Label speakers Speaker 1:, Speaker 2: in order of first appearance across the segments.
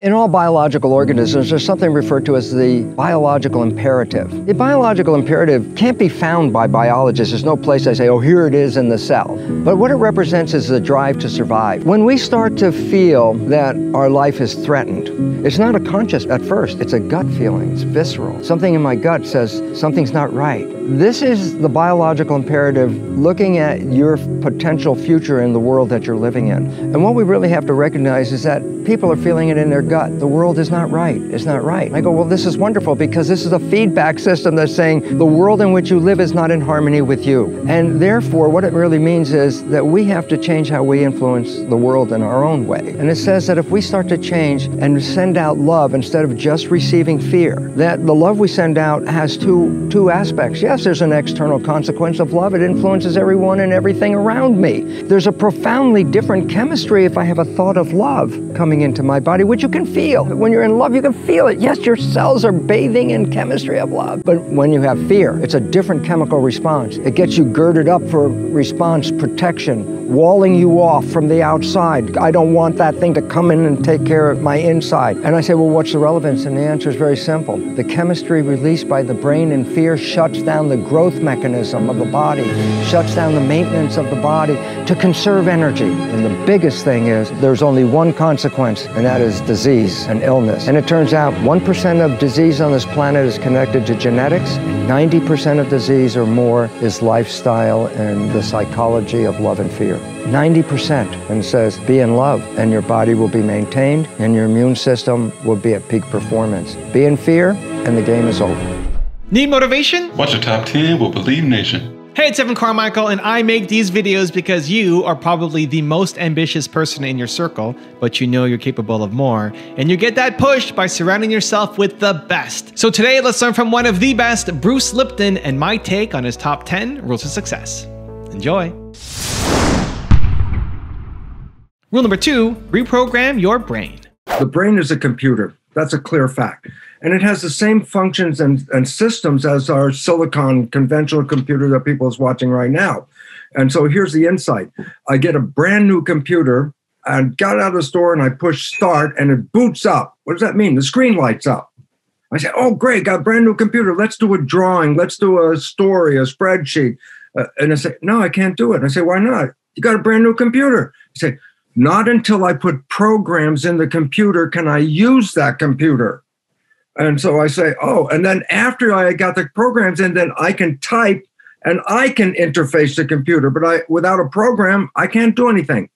Speaker 1: In all biological organisms, there's something referred to as the biological imperative. The biological imperative can't be found by biologists. There's no place I say, oh, here it is in the cell. But what it represents is the drive to survive. When we start to feel that our life is threatened, it's not a conscious at first, it's a gut feeling, it's visceral. Something in my gut says something's not right. This is the biological imperative looking at your potential future in the world that you're living in. And what we really have to recognize is that people are feeling it in their gut. The world is not right. It's not right. I go, well, this is wonderful because this is a feedback system that's saying the world in which you live is not in harmony with you. And therefore, what it really means is that we have to change how we influence the world in our own way. And it says that if we start to change and send out love instead of just receiving fear, that the love we send out has two aspects. Yes, there's an external consequence of love. It influences everyone and everything around me. There's a profoundly different chemistry if I have a thought of love coming into my body, which you can feel. When you're in love, you can feel it. Yes, your cells are bathing in chemistry of love. But when you have fear, it's a different chemical response. It gets you girded up for response, protection, walling you off from the outside. I don't want that thing to come in and take care of my inside. And I say, well, what's the relevance? And the answer is very simple. The chemistry released by the brain in fear shuts down the growth mechanism of the body, shuts down the maintenance of the body to conserve energy. And the biggest thing is there's only one consequence, and that is disease and illness. And it turns out 1% of disease on this planet is connected to genetics. 90% of disease or more is lifestyle and the psychology of love and fear. 90%. And it says, be in love, and your body will be maintained, and your immune system will be at peak performance. Be in fear, and the game is over.
Speaker 2: Need motivation?
Speaker 3: Watch the top 10 with Believe Nation.
Speaker 2: Hey, it's Evan Carmichael, and I make these videos because you are probably the most ambitious person in your circle, but you know you're capable of more, and you get that push by surrounding yourself with the best. So today, let's learn from one of the best, Bruce Lipton, and my take on his top 10 rules of success. Enjoy. Rule number 2, reprogram your brain.
Speaker 4: The brain is a computer. That's a clear fact. And it has the same functions and systems as our silicon conventional computer that people is watching right now. And so here's the insight. I get a brand new computer and got out of the store and I push start and it boots up. What does that mean? The screen lights up. I say, oh, great, got a brand new computer. Let's do a drawing. Let's do a story, a spreadsheet. And I say, no, I can't do it. I say, why not? You got a brand new computer. I say, not until I put programs in the computer can I use that computer. And so I say, oh, and then after I got the programs in, then I can type and I can interface the computer. But without a program, I can't do anything.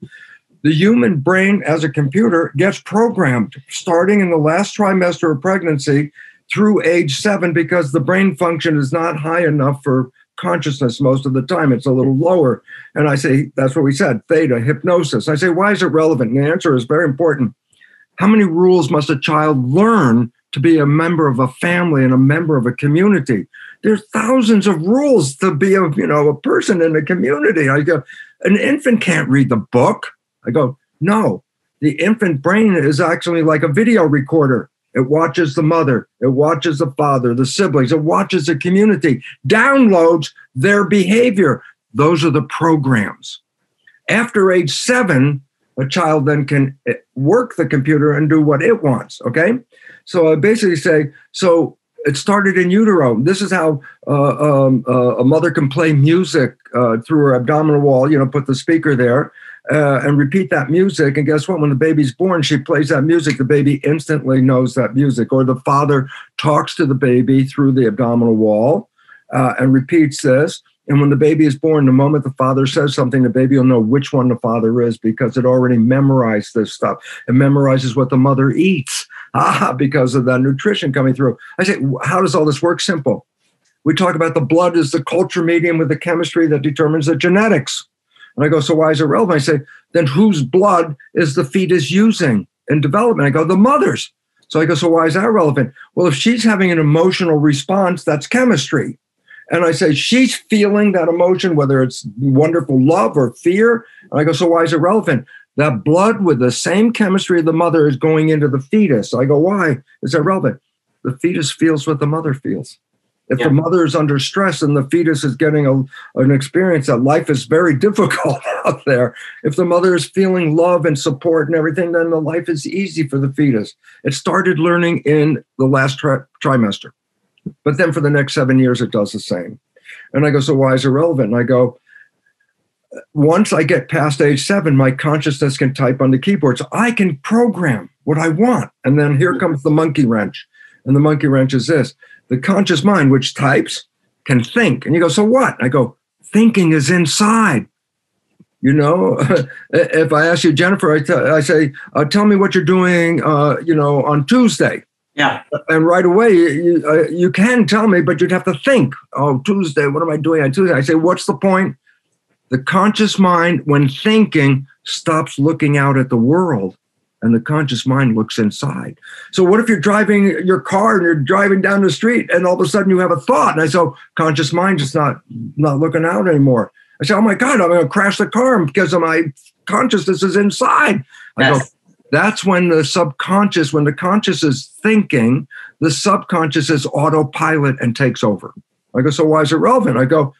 Speaker 4: The human brain as a computer gets programmed starting in the last trimester of pregnancy through age 7 because the brain function is not high enough for consciousness most of the time. It's a little lower. And I say, that's what we said, theta, hypnosis. I say, why is it relevant? And the answer is very important. How many rules must a child learn to be a member of a family and a member of a community? There's thousands of rules to be a person in a community. I go, an infant can't read the book. I go, no, the infant brain is actually like a video recorder. It watches the mother, it watches the father, the siblings, it watches the community, downloads their behavior. Those are the programs. After age 7, a child then can work the computer and do what it wants, okay? So I basically say, so it started in utero. This is how a mother can play music through her abdominal wall, put the speaker there and repeat that music. And guess what? When the baby's born, she plays that music. The baby instantly knows that music. Or the father talks to the baby through the abdominal wall and repeats this. And when the baby is born, the moment the father says something, the baby will know which one the father is because it already memorized this stuff. It memorizes what the mother eats because of that nutrition coming through. I say, how does all this work? Simple. We talk about the blood as the culture medium with the chemistry that determines the genetics. And I go, so why is it relevant? I say, then whose blood is the fetus using in development? I go, the mother's. So I go, so why is that relevant? Well, if she's having an emotional response, that's chemistry. And I say, she's feeling that emotion, whether it's wonderful love or fear. And I go, so why is it relevant? That blood with the same chemistry of the mother is going into the fetus. I go, why is that relevant? The fetus feels what the mother feels. If the mother is under stress and the fetus is getting an experience that life is very difficult out there, if the mother is feeling love and support and everything, then the life is easy for the fetus. It started learning in the last trimester. But then for the next 7 years, it does the same. And I go, so why is it relevant? And I go, once I get past age 7, my consciousness can type on the keyboard. So I can program what I want. And then here comes the monkey wrench. And the monkey wrench is this. The conscious mind, which types, can think. And you go, so what? I go, thinking is inside. You know, if I ask you, Jennifer, I say, tell me what you're doing, on Tuesday.
Speaker 5: Yeah.
Speaker 4: And right away, you can tell me, but you'd have to think, oh, Tuesday, what am I doing on Tuesday? I say, what's the point? The conscious mind, when thinking, stops looking out at the world, and the conscious mind looks inside. So what if you're driving your car and you're driving down the street and all of a sudden you have a thought? And I say, oh, conscious mind is not looking out anymore. I say, oh my God, I'm going to crash the car because of my consciousness is inside. I go, that's when the subconscious, when the conscious is thinking, the subconscious is autopilot and takes over. I go, so why is it relevant? I go,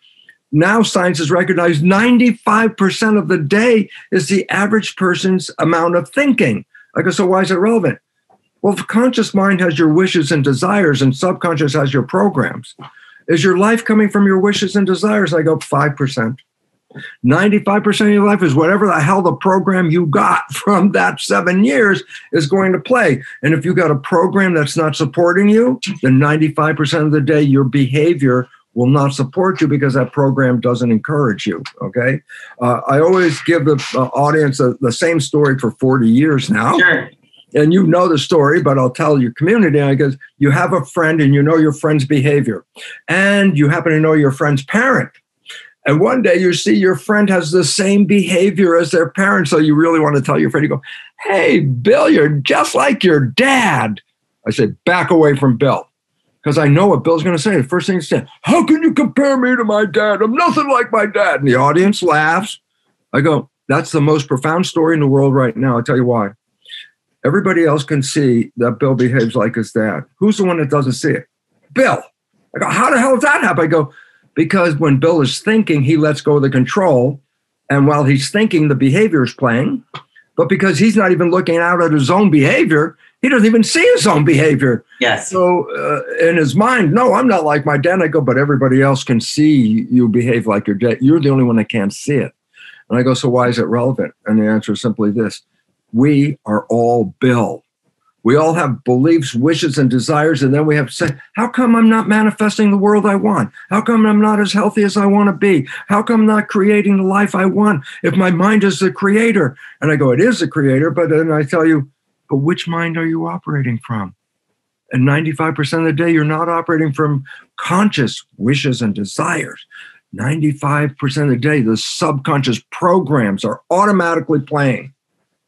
Speaker 4: now science has recognized 95% of the day is the average person's amount of thinking. I go, so why is it relevant? Well, if conscious mind has your wishes and desires and subconscious has your programs, is your life coming from your wishes and desires? I go, 5%. 95% of your life is whatever the hell the program you got from that 7 years is going to play. And if you got a program that's not supporting you, then 95% of the day your behavior will not support you because that program doesn't encourage you, okay? I always give the audience the same story for 40 years now.
Speaker 5: Sure.
Speaker 4: And you know the story, but I'll tell your community, because you have a friend and you know your friend's behavior. And you happen to know your friend's parent. And one day you see your friend has the same behavior as their parent. So you really want to tell your friend, you go, hey, Bill, you're just like your dad. I say, back away from Bill. Because I know what Bill's going to say. The first thing he said, how can you compare me to my dad? I'm nothing like my dad. And the audience laughs. I go, that's the most profound story in the world right now. I'll tell you why. Everybody else can see that Bill behaves like his dad. Who's the one that doesn't see it? Bill. I go, how the hell does that happen? I go, because when Bill is thinking, he lets go of the control. And while he's thinking, the behavior is playing. But because he's not even looking out at his own behavior, he doesn't even see his own behavior.
Speaker 5: Yes.
Speaker 4: So in his mind, no, I'm not like my dad. I go, but everybody else can see you behave like your dad. You're the only one that can't see it. And I go, so why is it relevant? And the answer is simply this. We are all Bill. We all have beliefs, wishes, and desires. And then we have to say, how come I'm not manifesting the world I want? How come I'm not as healthy as I want to be? How come I'm not creating the life I want if my mind is the creator? And I go, it is the creator. But then I tell you, but which mind are you operating from? And 95% of the day, you're not operating from conscious wishes and desires. 95% of the day, the subconscious programs are automatically playing.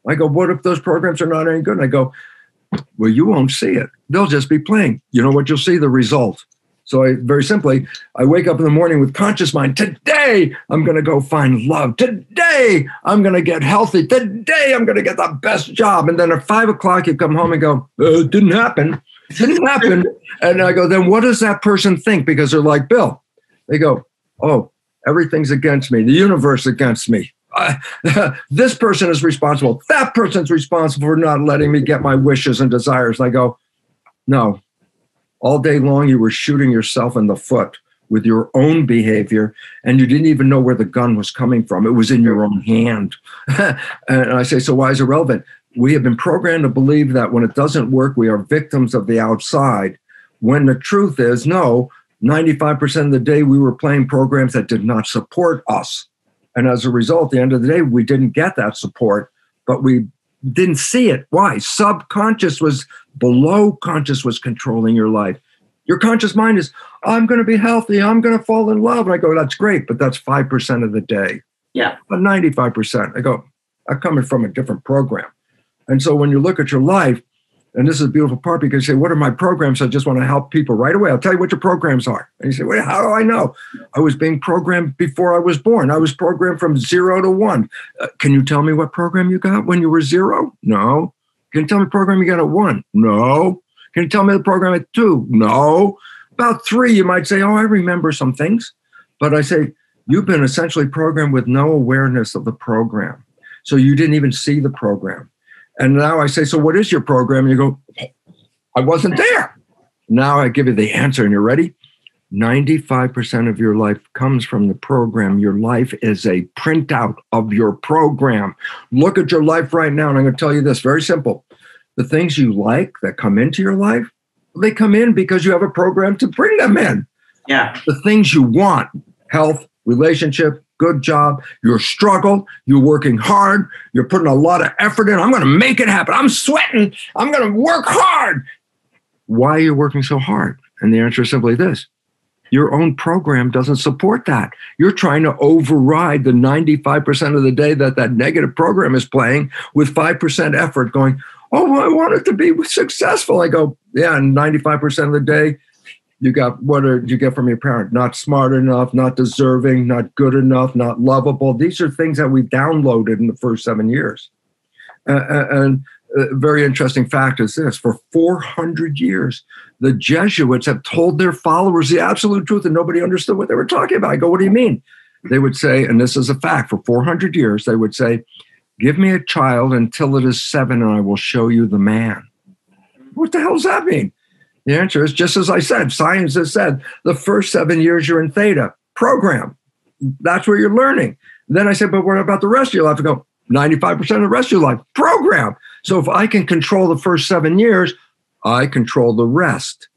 Speaker 4: I go, what if those programs are not any good? And I go, well, you won't see it. They'll just be playing. You know what you'll see? The result. So very simply, I wake up in the morning with conscious mind. Today, I'm going to go find love. Today, I'm going to get healthy. Today, I'm going to get the best job. And then at 5 o'clock, you come home and go, it didn't happen. It didn't happen. And I go, then what does that person think? Because they're like Bill. They go, oh, everything's against me. The universe is against me. This person is responsible. That person's responsible for not letting me get my wishes and desires. And I go, no. All day long, you were shooting yourself in the foot with your own behavior, and you didn't even know where the gun was coming from. It was in your own hand. And I say, so why is it relevant? We have been programmed to believe that when it doesn't work, we are victims of the outside, when the truth is, no, 95% of the day, we were playing programs that did not support us. And as a result, at the end of the day, we didn't get that support, but we didn't see it. Why? Subconscious was below conscious was controlling your life. Your conscious mind is, I'm going to be healthy. I'm going to fall in love. And I go, that's great, but that's 5% of the day.
Speaker 5: Yeah.
Speaker 4: But 95%. I go, I'm coming from a different program. And so when you look at your life, and this is a beautiful part because you say, what are my programs? I just want to help people right away. I'll tell you what your programs are. And you say, well, how do I know? I was being programmed before I was born. I was programmed from 0 to 1. Can you tell me what program you got when you were 0? No. Can you tell me the program you got at 1? No. Can you tell me the program at 2? No. About 3, you might say, oh, I remember some things. But I say, you've been essentially programmed with no awareness of the program. So you didn't even see the program. And now I say, so what is your program? And you go, I wasn't there. Now I give you the answer, and you're ready? 95% of your life comes from the program. Your life is a printout of your program. Look at your life right now, and I'm going to tell you this, very simple. The things you like that come into your life, they come in because you have a program to bring them in.
Speaker 5: Yeah.
Speaker 4: The things you want, health, relationship, good job, your struggle, you're working hard, you're putting a lot of effort in. I'm going to make it happen. I'm sweating. I'm going to work hard. Why are you working so hard? And the answer is simply this. Your own program doesn't support that. You're trying to override the 95% of the day that negative program is playing with 5% effort going, oh, well, I want it to be successful. I go, yeah, and 95% of the day, you got, what did you get from your parent? Not smart enough, not deserving, not good enough, not lovable. These are things that we downloaded in the first 7 years. And a very interesting fact is this, for 400 years, the Jesuits have told their followers the absolute truth and nobody understood what they were talking about. I go, what do you mean? They would say, and this is a fact, for 400 years, they would say, give me a child until it is 7 and I will show you the man. What the hell does that mean? The answer is, just as I said, science has said, the first 7 years you're in theta, program. That's where you're learning. Then I said, but what about the rest of your life? I go, 95% of the rest of your life, program. So if I can control the first 7 years, I control the rest.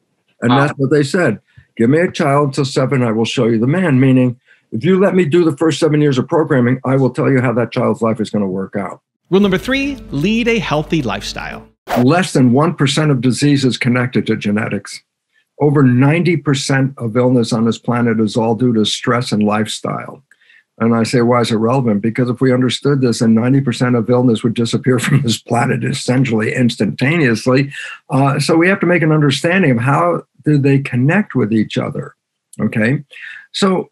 Speaker 4: And that's what they said. Give me a child till 7, I will show you the man. Meaning, if you let me do the first 7 years of programming, I will tell you how that child's life is going to work out.
Speaker 2: Rule number 3, lead a healthy lifestyle.
Speaker 4: Less than 1% of disease is connected to genetics. Over 90% of illness on this planet is all due to stress and lifestyle. And I say, why is it relevant? Because if we understood this, then 90% of illness would disappear from this planet essentially instantaneously. So we have to make an understanding of how do they connect with each other, okay? So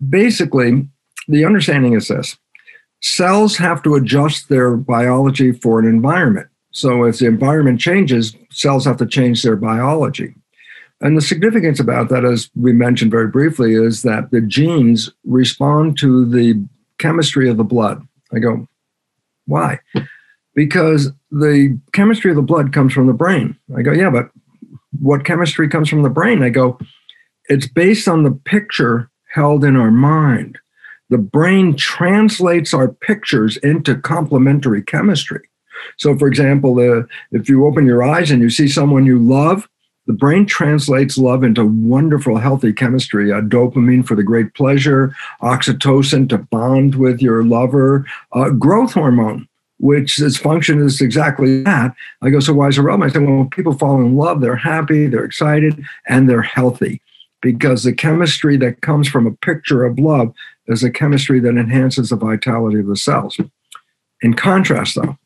Speaker 4: basically, the understanding is this. Cells have to adjust their biology for an environment. So as the environment changes, cells have to change their biology. And the significance about that, as we mentioned very briefly, is that the genes respond to the chemistry of the blood. I go, why? Because the chemistry of the blood comes from the brain. I go, yeah, but what chemistry comes from the brain? I go, it's based on the picture held in our mind. The brain translates our pictures into complementary chemistry. So, for example, if you open your eyes and you see someone you love, the brain translates love into wonderful, healthy chemistry, dopamine for the great pleasure, oxytocin to bond with your lover, growth hormone, which its function is exactly that. I go, so why is it relevant? I say, well, when people fall in love, they're happy, they're excited, and they're healthy because the chemistry that comes from a picture of love is a chemistry that enhances the vitality of the cells. In contrast, though,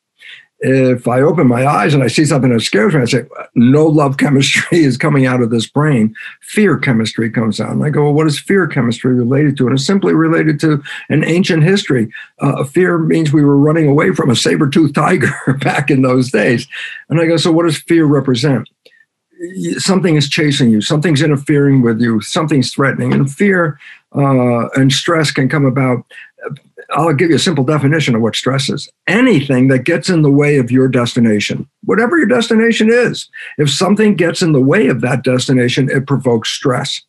Speaker 4: if I open my eyes and I see something that scares me, I say, no love chemistry is coming out of this brain. Fear chemistry comes out. And I go, well, what is fear chemistry related to? And it's simply related to an ancient history. Fear means we were running away from a saber-toothed tiger back in those days. And I go, so what does fear represent? Something is chasing you. Something's interfering with you. Something's threatening. And fear and stress can come about. I'll give you a simple definition of what stress is. Anything that gets in the way of your destination, whatever your destination is, if something gets in the way of that destination, it provokes stress,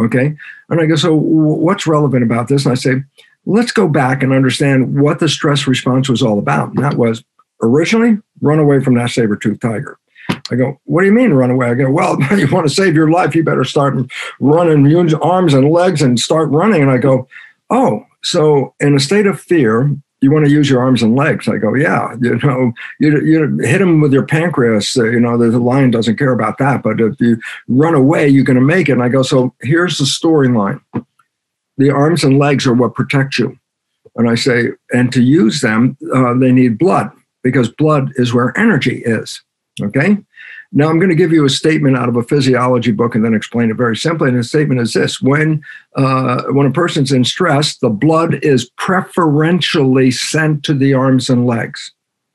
Speaker 4: okay? And I go, so what's relevant about this? And I say, let's go back and understand what the stress response was all about. And that was originally run away from that saber-toothed tiger. I go, what do you mean run away? I go, well, you want to save your life, you better start running, use arms and legs and start running. And I go, oh, so in a state of fear, you want to use your arms and legs. I go, yeah, you hit them with your pancreas. The lion doesn't care about that. But if you run away, you're going to make it. And I go, so here's the storyline. The arms and legs are what protect you. And I say, and to use them, they need blood because blood is where energy is. Okay. Now I'm going to give you a statement out of a physiology book and then explain it very simply. And the statement is this: when a person's in stress, the blood is preferentially sent to the arms and legs.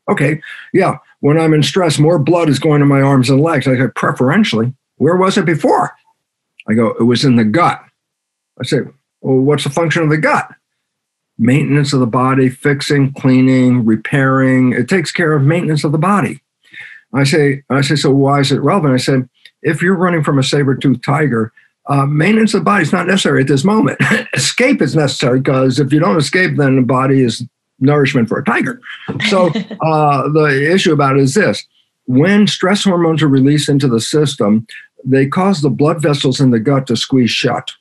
Speaker 4: Okay, yeah. When I'm in stress, more blood is going to my arms and legs. I say preferentially. Where was it before? I go, it was in the gut. I say, well, what's the function of the gut? Maintenance of the body, fixing, cleaning, repairing. It takes care of maintenance of the body. I say, so why is it relevant? I said, if you're running from a saber-toothed tiger, maintenance of the body is not necessary at this moment. Escape is necessary, because if you don't escape, then the body is nourishment for a tiger. So the issue about it is this. When stress hormones are released into the system, they cause the blood vessels in the gut to squeeze shut.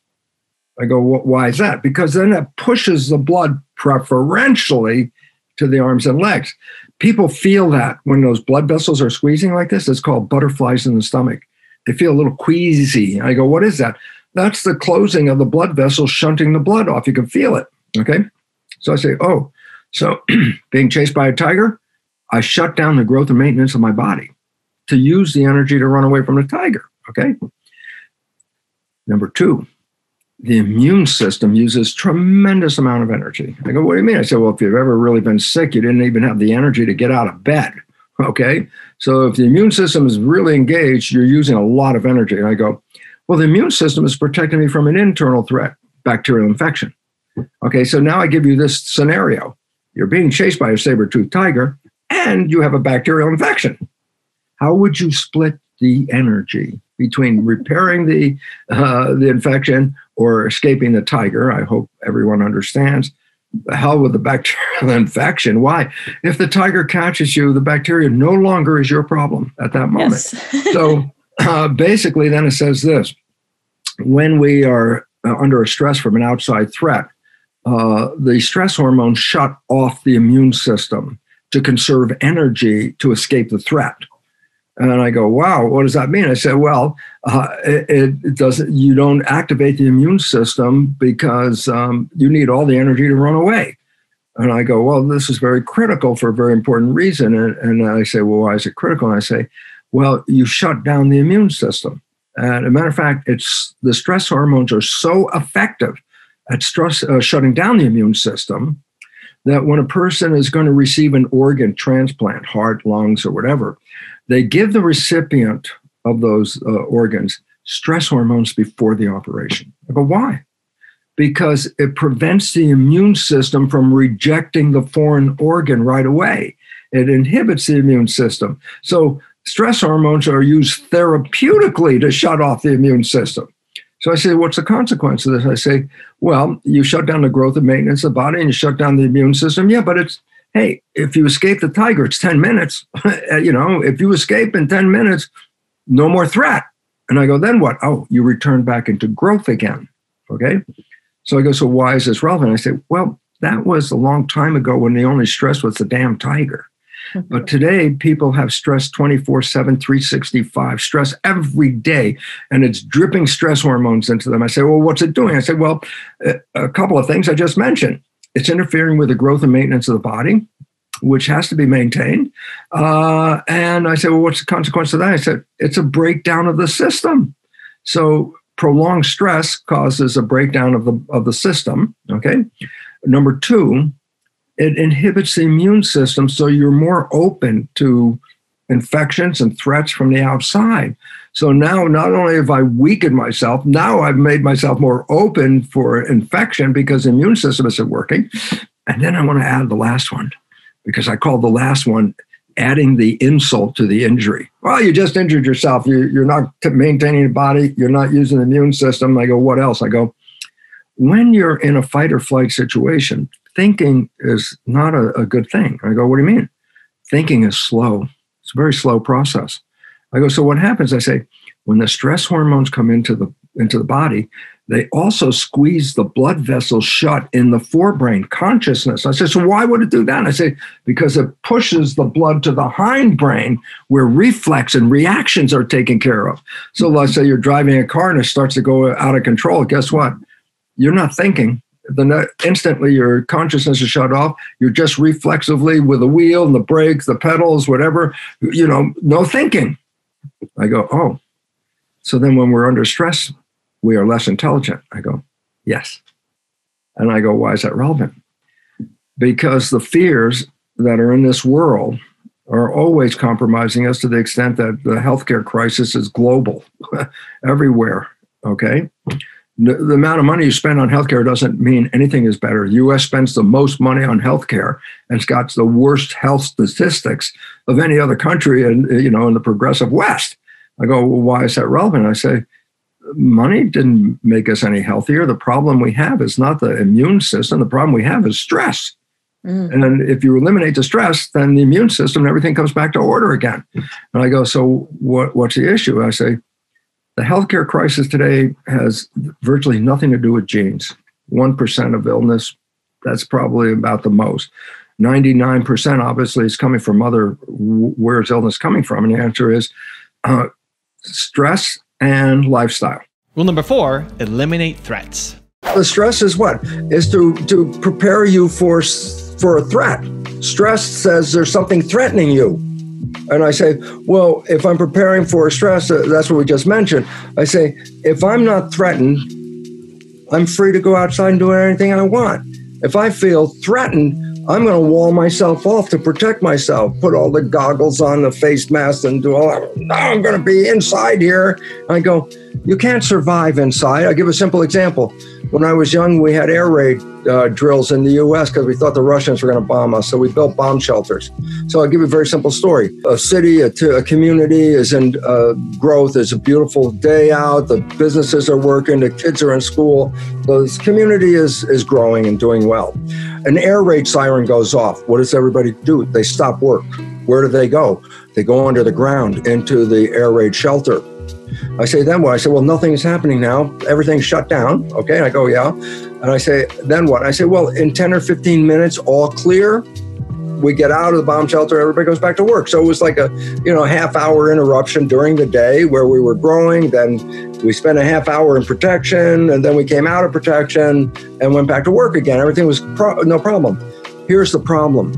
Speaker 4: I go, why is that? Because then it pushes the blood preferentially to the arms and legs. People feel that when those blood vessels are squeezing like this. It's called butterflies in the stomach. They feel a little queasy. I go, what is that? That's the closing of the blood vessels, shunting the blood off. You can feel it, okay? So I say, oh, so being chased by a tiger, I shut down the growth and maintenance of my body to use the energy to run away from the tiger, okay? Number two, the immune system uses tremendous amount of energy. I go, what do you mean? I said, well, if you've ever really been sick, you didn't even have the energy to get out of bed, okay? So if the immune system is really engaged, you're using a lot of energy. And I go, well, the immune system is protecting me from an internal threat, bacterial infection. Okay, so now I give you this scenario. You're being chased by a saber-toothed tiger, and you have a bacterial infection. How would you split the energy between repairing the infection or escaping the tiger? I hope everyone understands. The hell with the bacterial infection. Why? If the tiger catches you, the bacteria no longer is your problem at that moment.
Speaker 5: Yes.
Speaker 4: So basically, then it says this. When we are under a stress from an outside threat, the stress hormones shut off the immune system to conserve energy to escape the threat. And I go, wow, what does that mean? I said, well, it doesn't. You don't activate the immune system because you need all the energy to run away. And I go, well, this is very critical for a very important reason. And I say, well, why is it critical? And I say, well, you shut down the immune system. And as a matter of fact, it's the stress hormones are so effective at shutting down the immune system that when a person is going to receive an organ transplant, heart, lungs, or whatever, they give the recipient of those organs stress hormones before the operation. I go, why? Because it prevents the immune system from rejecting the foreign organ right away. It inhibits the immune system. So stress hormones are used therapeutically to shut off the immune system. So I say, what's the consequence of this? I say, well, you shut down the growth and maintenance of the body and you shut down the immune system. Yeah, but it's, hey, if you escape the tiger, it's 10 minutes. If you escape in 10 minutes, no more threat. And I go, then what? Oh, you return back into growth again. Okay. So I go, so why is this relevant? I say, well, that was a long time ago when the only stress was the damn tiger. But today, people have stress 24/7, 365, stress every day, and it's dripping stress hormones into them. I say, well, what's it doing? I say, well, a couple of things I just mentioned. It's interfering with the growth and maintenance of the body, which has to be maintained. And I said, well, what's the consequence of that? I said, it's a breakdown of the system. So prolonged stress causes a breakdown of the system, okay? Number two, it inhibits the immune system, so you're more open to infections and threats from the outside. So now not only have I weakened myself, now I've made myself more open for infection because the immune system isn't working. And then I want to add the last one, because I call the last one adding the insult to the injury. Well, you just injured yourself. You're not maintaining the body. You're not using the immune system. I go, what else? I go, when you're in a fight or flight situation, thinking is not a good thing. I go, what do you mean? Thinking is slow. It's a very slow process. I go, so what happens? I say, when the stress hormones come into the body, they also squeeze the blood vessels shut in the forebrain consciousness. I said, so why would it do that? I say, because it pushes the blood to the hindbrain where reflex and reactions are taken care of. So let's say you're driving a car and it starts to go out of control. Guess what? You're not thinking. Instantly your consciousness is shut off. You're just reflexively with the wheel and the brakes, the pedals, whatever, no thinking. I go, oh, so then when we're under stress, we are less intelligent. I go, yes. And I go, why is that relevant? Because the fears that are in this world are always compromising us to the extent that the healthcare crisis is global everywhere. okay? The amount of money you spend on healthcare doesn't mean anything is better. The U.S. spends the most money on healthcare and it's got the worst health statistics of any other country in the progressive West. I go, well, why is that relevant? I say, money didn't make us any healthier. The problem we have is not the immune system. The problem we have is stress. And if you eliminate the stress, then the immune system and everything comes back to order again. And I go, so what's the issue? I say, the healthcare crisis today has virtually nothing to do with genes. 1% of illness, that's probably about the most. 99% obviously is coming from where's illness coming from? And the answer is stress and lifestyle.
Speaker 2: Rule number 4, eliminate threats.
Speaker 4: The stress is what? Is to prepare you for a threat. Stress says there's something threatening you. And I say, well, if I'm preparing for stress, that's what we just mentioned. I say, if I'm not threatened, I'm free to go outside and do anything I want. If I feel threatened, I'm going to wall myself off to protect myself, put all the goggles on, the face mask, and do all that. No, I'm going to be inside here. And I go, you can't survive inside. I'll give a simple example. When I was young, we had air raid drills in the U.S. because we thought the Russians were going to bomb us. So we built bomb shelters. So I'll give you a very simple story. A city, a community is in growth. It's a beautiful day out. The businesses are working. The kids are in school. The community is growing and doing well. An air raid siren goes off. What does everybody do? They stop work. Where do they go? They go under the ground into the air raid shelter. I say, then what? I say, well, nothing is happening now. Everything's shut down. Okay. And I go, yeah. And I say, then what? I say, well, in 10 or 15 minutes, all clear. We get out of the bomb shelter. Everybody goes back to work. So it was like a, half-hour interruption during the day where we were growing. Then we spent a half hour in protection, and then we came out of protection and went back to work again. Everything was no problem. Here's the problem.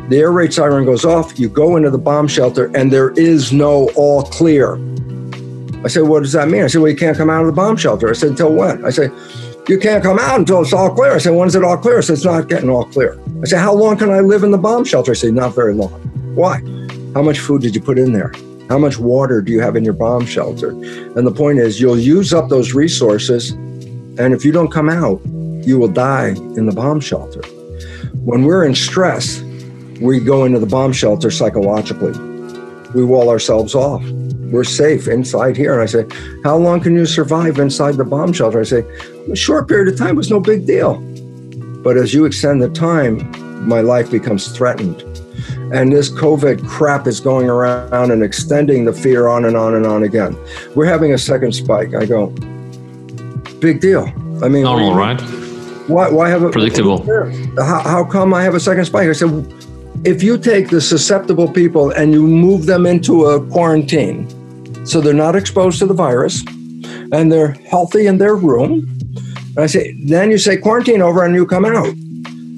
Speaker 4: The air raid siren goes off. You go into the bomb shelter, and there is no all clear. I said, what does that mean? I said, well, you can't come out of the bomb shelter. I said, until when? I said, you can't come out until it's all clear. I said, when's it all clear? I said, it's not getting all clear. I said, how long can I live in the bomb shelter? I said, not very long. Why? How much food did you put in there? How much water do you have in your bomb shelter? And the point is, you'll use up those resources. And if you don't come out, you will die in the bomb shelter. When we're in stress, we go into the bomb shelter psychologically. We wall ourselves off. We're safe inside here. And I say, how long can you survive inside the bomb shelter? I say, a short period of time was no big deal. But as you extend the time, my life becomes threatened. And this COVID crap is going around and extending the fear on and on and on again. We're having a second spike. I go, big deal. I mean,
Speaker 5: normal, right?
Speaker 4: Why have a
Speaker 5: predictable?
Speaker 4: How come I have a second spike? I said, if you take the susceptible people and you move them into a quarantine, so they're not exposed to the virus, and they're healthy in their room. And I say, then you say quarantine over and you come out.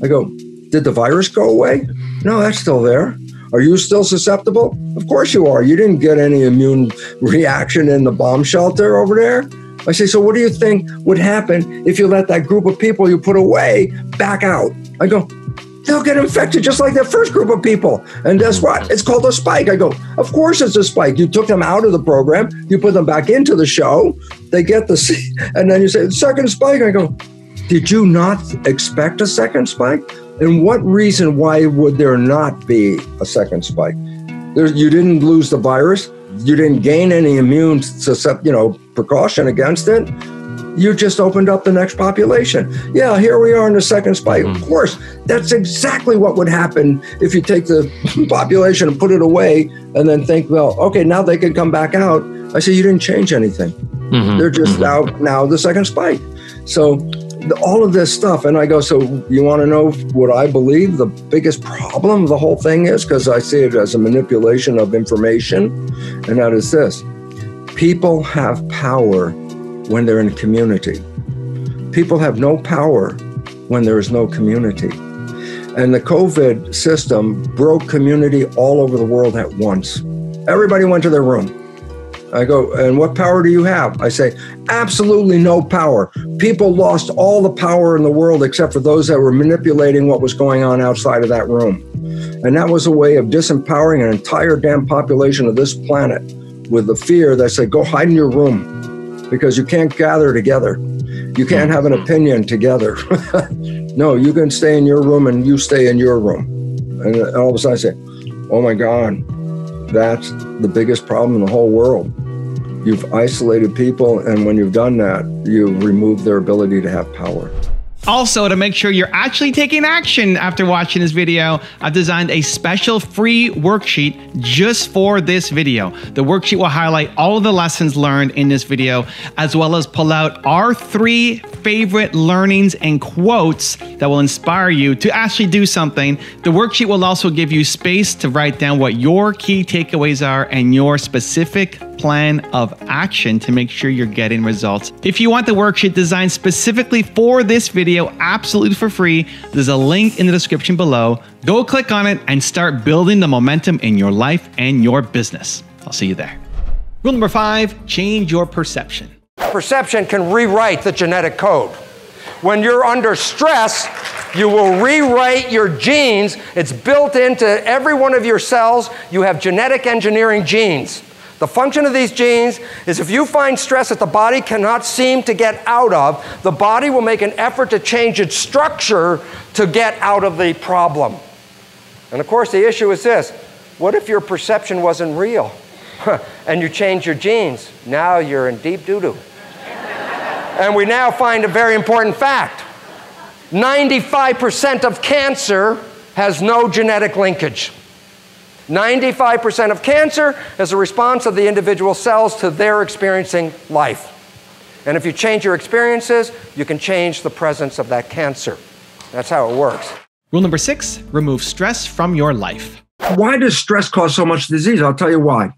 Speaker 4: I go, did the virus go away? No, that's still there. Are you still susceptible? Of course you are. You didn't get any immune reaction in the bomb shelter over there. I say, so what do you think would happen if you let that group of people you put away back out? I go, they'll get infected just like that first group of people. And guess what? It's called a spike. I go, of course it's a spike. You took them out of the program. You put them back into the show. They get and then you say, second spike. I go, did you not expect a second spike? And what reason why would there not be a second spike? You didn't lose the virus. You didn't gain any immune precaution against it. You just opened up the next population. Yeah, here we are in the second spike. Of course, that's exactly what would happen if you take the population and put it away and then think, well, okay, now they can come back out. I say, you didn't change anything. They're just out now the second spike. So all of this stuff. And I go, so you want to know what I believe the biggest problem of the whole thing is? Because I see it as a manipulation of information. And that is this. People have power when they're in a community. People have no power when there is no community. And the COVID system broke community all over the world at once. Everybody went to their room. I go, and what power do you have? I say, absolutely no power. People lost all the power in the world except for those that were manipulating what was going on outside of that room. And that was a way of disempowering an entire damn population of this planet with the fear that said, go hide in your room. because you can't gather together. You can't have an opinion together. No, you can stay in your room and you stay in your room. And all of a sudden I say, oh my God, that's the biggest problem in the whole world. You've isolated people, and when you've done that, you've removed their ability to have power.
Speaker 2: Also, to make sure you're actually taking action after watching this video, I've designed a special free worksheet just for this video. The worksheet will highlight all of the lessons learned in this video, as well as pull out our 3 favorite learnings and quotes that will inspire you to actually do something. The worksheet will also give you space to write down what your key takeaways are and your specific plan of action to make sure you're getting results. If you want the worksheet designed specifically for this video, absolutely for free, there's a link in the description below. Go click on it and start building the momentum in your life and your business. I'll see you there. Rule number 5, change your perception.
Speaker 1: Perception can rewrite the genetic code. When you're under stress, you will rewrite your genes. It's built into every one of your cells. You have genetic engineering genes. The function of these genes is if you find stress that the body cannot seem to get out of, the body will make an effort to change its structure to get out of the problem. And of course, the issue is this. What if your perception wasn't real? And you change your genes? Now you're in deep doo-doo. And we now find a very important fact. 95% of cancer has no genetic linkage. 95% of cancer is a response of the individual cells to their experiencing life. And if you change your experiences, you can change the presence of that cancer. That's how it works.
Speaker 2: Rule number 6, remove stress from your life.
Speaker 4: Why does stress cause so much disease? I'll tell you why.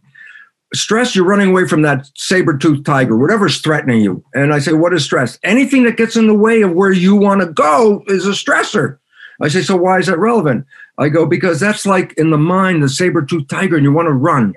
Speaker 4: Stress, you're running away from that saber-toothed tiger, whatever's threatening you. And I say, what is stress? Anything that gets in the way of where you want to go is a stressor. I say, so why is that relevant? I go, because that's like in the mind, the saber-toothed tiger, and you want to run.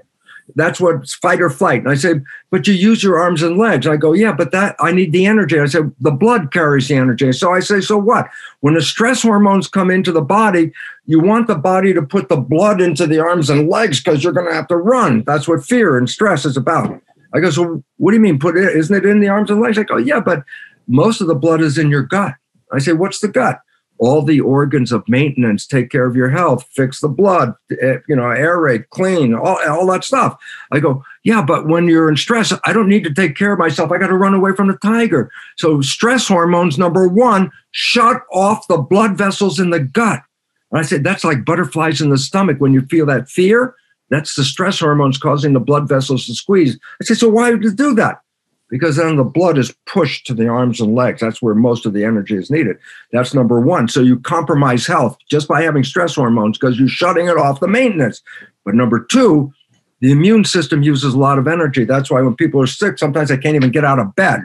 Speaker 4: That's what's fight or flight. And I say, but you use your arms and legs. I go, yeah, but that I need the energy. I said, the blood carries the energy. So I say, so what? When the stress hormones come into the body, you want the body to put the blood into the arms and legs because you're going to have to run. That's what fear and stress is about. I go, so what do you mean put it? Isn't it in the arms and legs? I go, yeah, but most of the blood is in your gut. I say, what's the gut? All the organs of maintenance, take care of your health, fix the blood, aerate, clean, all that stuff. I go, yeah, but when you're in stress, I don't need to take care of myself. I got to run away from the tiger. So stress hormones, number 1, shut off the blood vessels in the gut. And I said, that's like butterflies in the stomach. When you feel that fear, that's the stress hormones causing the blood vessels to squeeze. I said, so why would you do that? Because then the blood is pushed to the arms and legs. That's where most of the energy is needed. That's number 1. So you compromise health just by having stress hormones because you're shutting it off the maintenance. But number 2, the immune system uses a lot of energy. That's why when people are sick, sometimes they can't even get out of bed.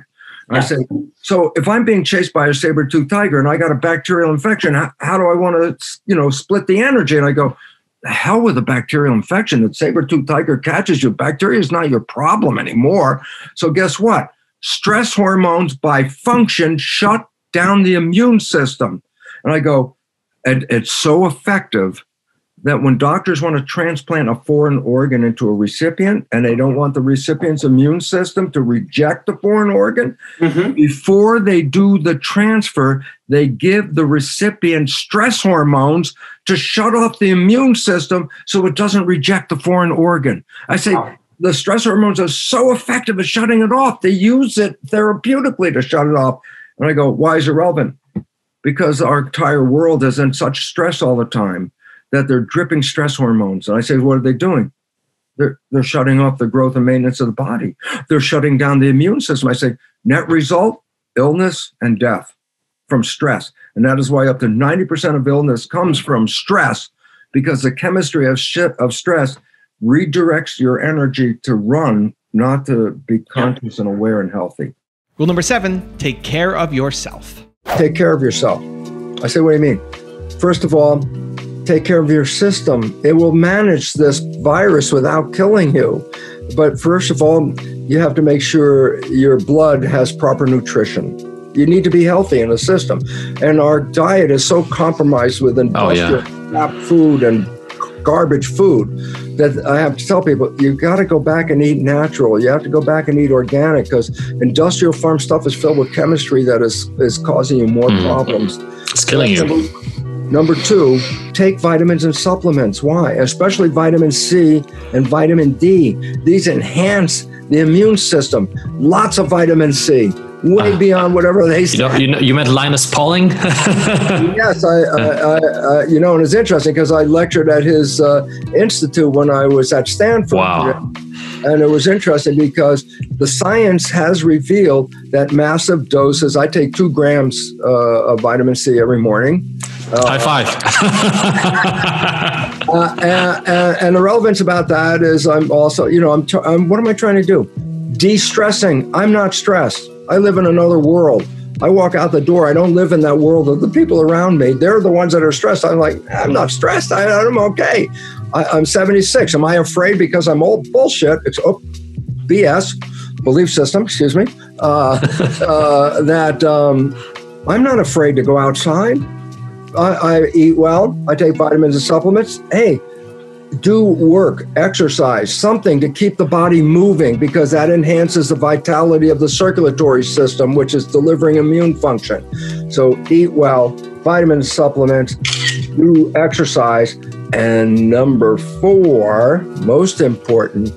Speaker 4: And I say, so if I'm being chased by a saber-toothed tiger and I got a bacterial infection, how do I want to, split the energy? And I go, the hell with a bacterial infection. The saber-toothed tiger catches you. Bacteria is not your problem anymore. So guess what? Stress hormones by function shut down the immune system. And I go, and it's so effective that when doctors want to transplant a foreign organ into a recipient and they don't want the recipient's immune system to reject the foreign organ, before they do the transfer, they give the recipient stress hormones to shut off the immune system so it doesn't reject the foreign organ. I say, the stress hormones are so effective at shutting it off. They use it therapeutically to shut it off. And I go, why is it relevant? Because our entire world is in such stress all the time that they're dripping stress hormones. And I say, what are they doing? They're shutting off the growth and maintenance of the body. They're shutting down the immune system. I say, net result, illness and death from stress. And that is why up to 90% of illness comes from stress, because the chemistry of stress redirects your energy to run, not to be conscious and aware and healthy.
Speaker 2: Rule number 7, take care of yourself.
Speaker 4: Take care of yourself. I say, what do you mean? First of all, take care of your system. It will manage this virus without killing you. But first of all, you have to make sure your blood has proper nutrition. You need to be healthy in the system. And our diet is so compromised with industrial crap food and garbage food that I have to tell people, you got to go back and eat natural. You have to go back and eat organic, because industrial farm stuff is filled with chemistry that is causing you more problems.
Speaker 5: It's killing you.
Speaker 4: Number 2, take vitamins and supplements. Why? Especially vitamin C and vitamin D. These enhance the immune system. Lots of vitamin C, way beyond whatever they say.
Speaker 5: You met Linus Pauling?
Speaker 4: Yes, I and it's interesting because I lectured at his institute when I was at Stanford.
Speaker 5: Wow.
Speaker 4: And it was interesting because the science has revealed that massive doses, I take 2 grams of vitamin C every morning.
Speaker 5: High five.
Speaker 4: And the relevance about that is I'm also, what am I trying to do? De-stressing. I'm not stressed. I live in another world. I walk out the door. I don't live in that world of the people around me. They're the ones that are stressed. I'm like, I'm not stressed. I'm okay. I'm 76. Am I afraid because I'm old? Bullshit. It's BS, belief system, excuse me, that I'm not afraid to go outside. I eat well. I take vitamins and supplements. Hey, do work, exercise, something to keep the body moving, because that enhances the vitality of the circulatory system, which is delivering immune function. So eat well, vitamins, supplements, do exercise. And number 4, most important,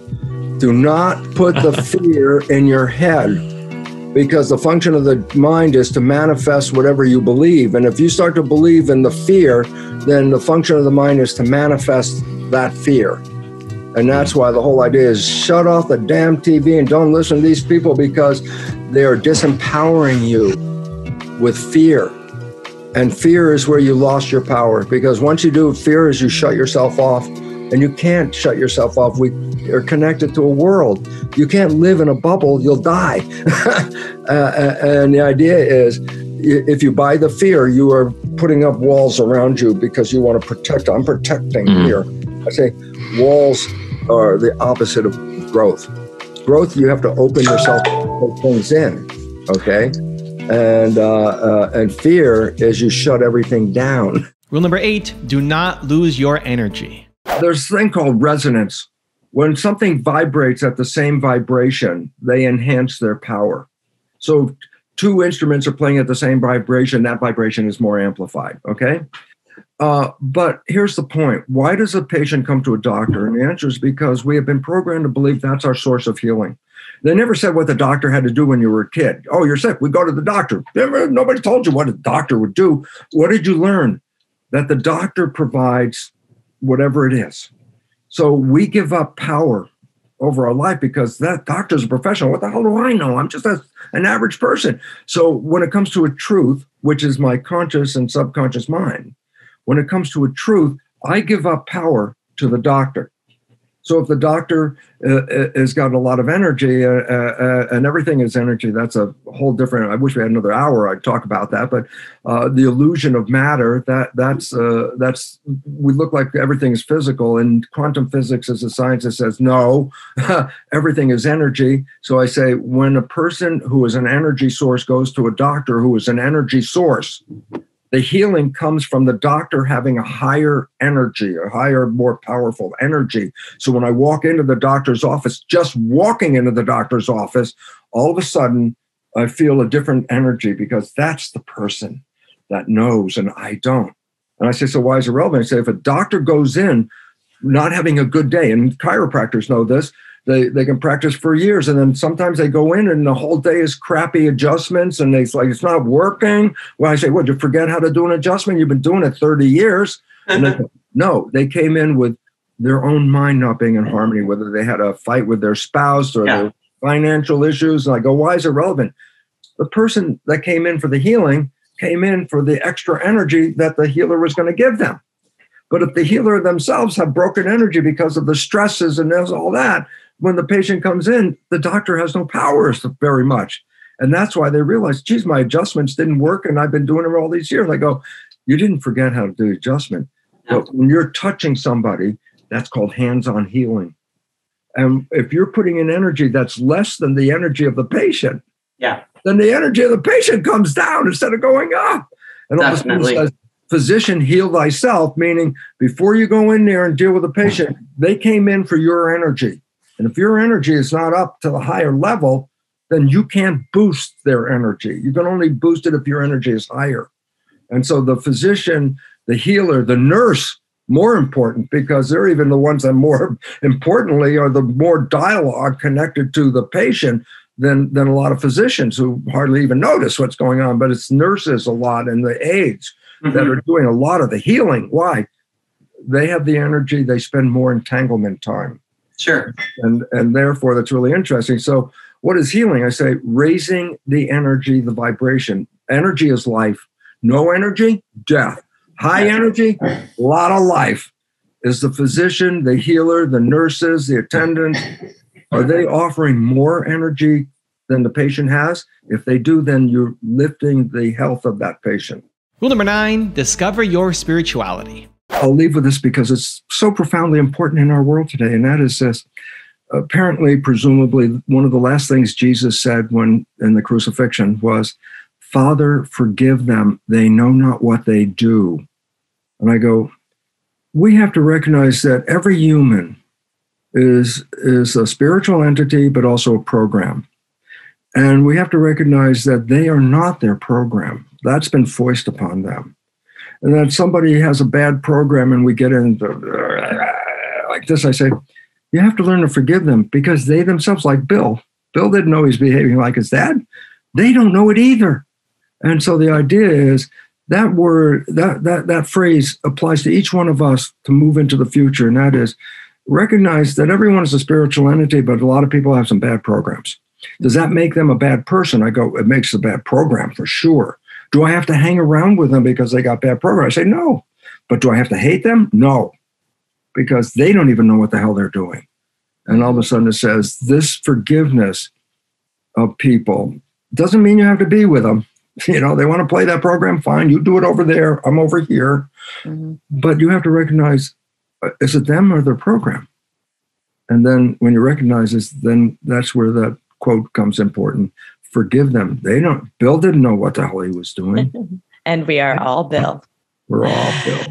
Speaker 4: do not put the fear in your head, because the function of the mind is to manifest whatever you believe. And if you start to believe in the fear, then the function of the mind is to manifest that fear. And that's why the whole idea is shut off the damn TV and don't listen to these people, because they are disempowering you with fear. And fear is where you lost your power, because once you do, fear is you shut yourself off, and you can't shut yourself off. We are connected to a world. You can't live in a bubble, you'll die. And the idea is, if you buy the fear, you are putting up walls around you because you want to protect. I'm protecting here. I say walls are the opposite of growth. Growth, you have to open yourself to put things in, okay? And fear is you shut everything down.
Speaker 2: Rule number 8, do not lose your energy.
Speaker 4: There's a thing called resonance. When something vibrates at the same vibration, they enhance their power. So 2 instruments are playing at the same vibration, that vibration is more amplified, okay? But here's the point. Why does a patient come to a doctor? And the answer is because we have been programmed to believe that's our source of healing. They never said what the doctor had to do when you were a kid. Oh, you're sick, we go to the doctor. Nobody told you what a doctor would do. What did you learn? That the doctor provides whatever it is. So we give up power over our life because that doctor's a professional. What the hell do I know? I'm just an average person. So when it comes to a truth, which is my conscious and subconscious mind, when it comes to a truth, I give up power to the doctor. So if the doctor has got a lot of energy and everything is energy, that's a whole different, I wish we had another hour, I'd talk about that, but the illusion of matter, that's we look like everything is physical, and quantum physics is a science that says, no, everything is energy. So I say, when a person who is an energy source goes to a doctor who is an energy source, the healing comes from the doctor having a higher energy, a higher, more powerful energy. So when I walk into the doctor's office, just walking into the doctor's office, all of a sudden I feel a different energy, because that's the person that knows and I don't. And I say, so why is it relevant? I say, if a doctor goes in not having a good day, and chiropractors know this, they can practice for years, and then sometimes they go in and the whole day is crappy adjustments, and it's like, it's not working. Well, I say, what, did you forget how to do an adjustment? You've been doing it 30 years. And they go, no, they came in with their own mind not being in harmony, whether they had a fight with their spouse or their financial issues. And I go, why is it relevant? The person that came in for the healing came in for the extra energy that the healer was going to give them. But if the healer themselves have broken energy because of the stresses and there's all that, when the patient comes in, the doctor has no powers very much. And that's why they realize, geez, my adjustments didn't work and I've been doing them all these years. I go, you didn't forget how to do adjustment. No. But when you're touching somebody, that's called hands-on healing. And if you're putting in energy that's less than the energy of the patient, then the energy of the patient comes down instead of going up. And all of a sudden says, physician, heal thyself, meaning before you go in there and deal with the patient, they came in for your energy. And if your energy is not up to the higher level, then you can't boost their energy. You can only boost it if your energy is higher. And so the physician, the healer, the nurse, more important, because they're even the ones that more importantly are the more dialogue connected to the patient than a lot of physicians who hardly even notice what's going on. But it's nurses a lot and the aides that are doing a lot of the healing. Why? They have the energy, they spend more entanglement time.
Speaker 6: Sure.
Speaker 4: And therefore, that's really interesting. So what is healing? I say raising the energy, the vibration. Energy is life. No energy, death. High energy, a lot of life. Is the physician, the healer, the nurses, the attendants, are they offering more energy than the patient has? If they do, then you're lifting the health of that patient.
Speaker 2: Rule number 9, discover your spirituality.
Speaker 4: I'll leave with this because it's so profoundly important in our world today, and that is this. Apparently, presumably, one of the last things Jesus said when in the crucifixion was, Father, forgive them. They know not what they do. And I go, we have to recognize that every human is a spiritual entity, but also a program. And we have to recognize that they are not their program. That's been foisted upon them. And then somebody has a bad program and we get into like this, I say, you have to learn to forgive them because they themselves, like Bill didn't know he's behaving like his dad. They don't know it either. And so the idea is that word, that phrase applies to each one of us to move into the future. And that is recognize that everyone is a spiritual entity, but a lot of people have some bad programs. Does that make them a bad person? I go, it makes a bad program for sure. Do I have to hang around with them because they got bad programs? I say, no. But do I have to hate them? No. Because they don't even know what the hell they're doing. And all of a sudden it says, this forgiveness of people doesn't mean you have to be with them. You know, they want to play that program, fine. You do it over there. I'm over here. Mm-hmm. But you have to recognize, is it them or their program? And then when you recognize this, then that's where that quote comes important. Forgive them. Bill didn't know what the hell he was doing.
Speaker 7: And we are all Bill.
Speaker 4: We're all Bill.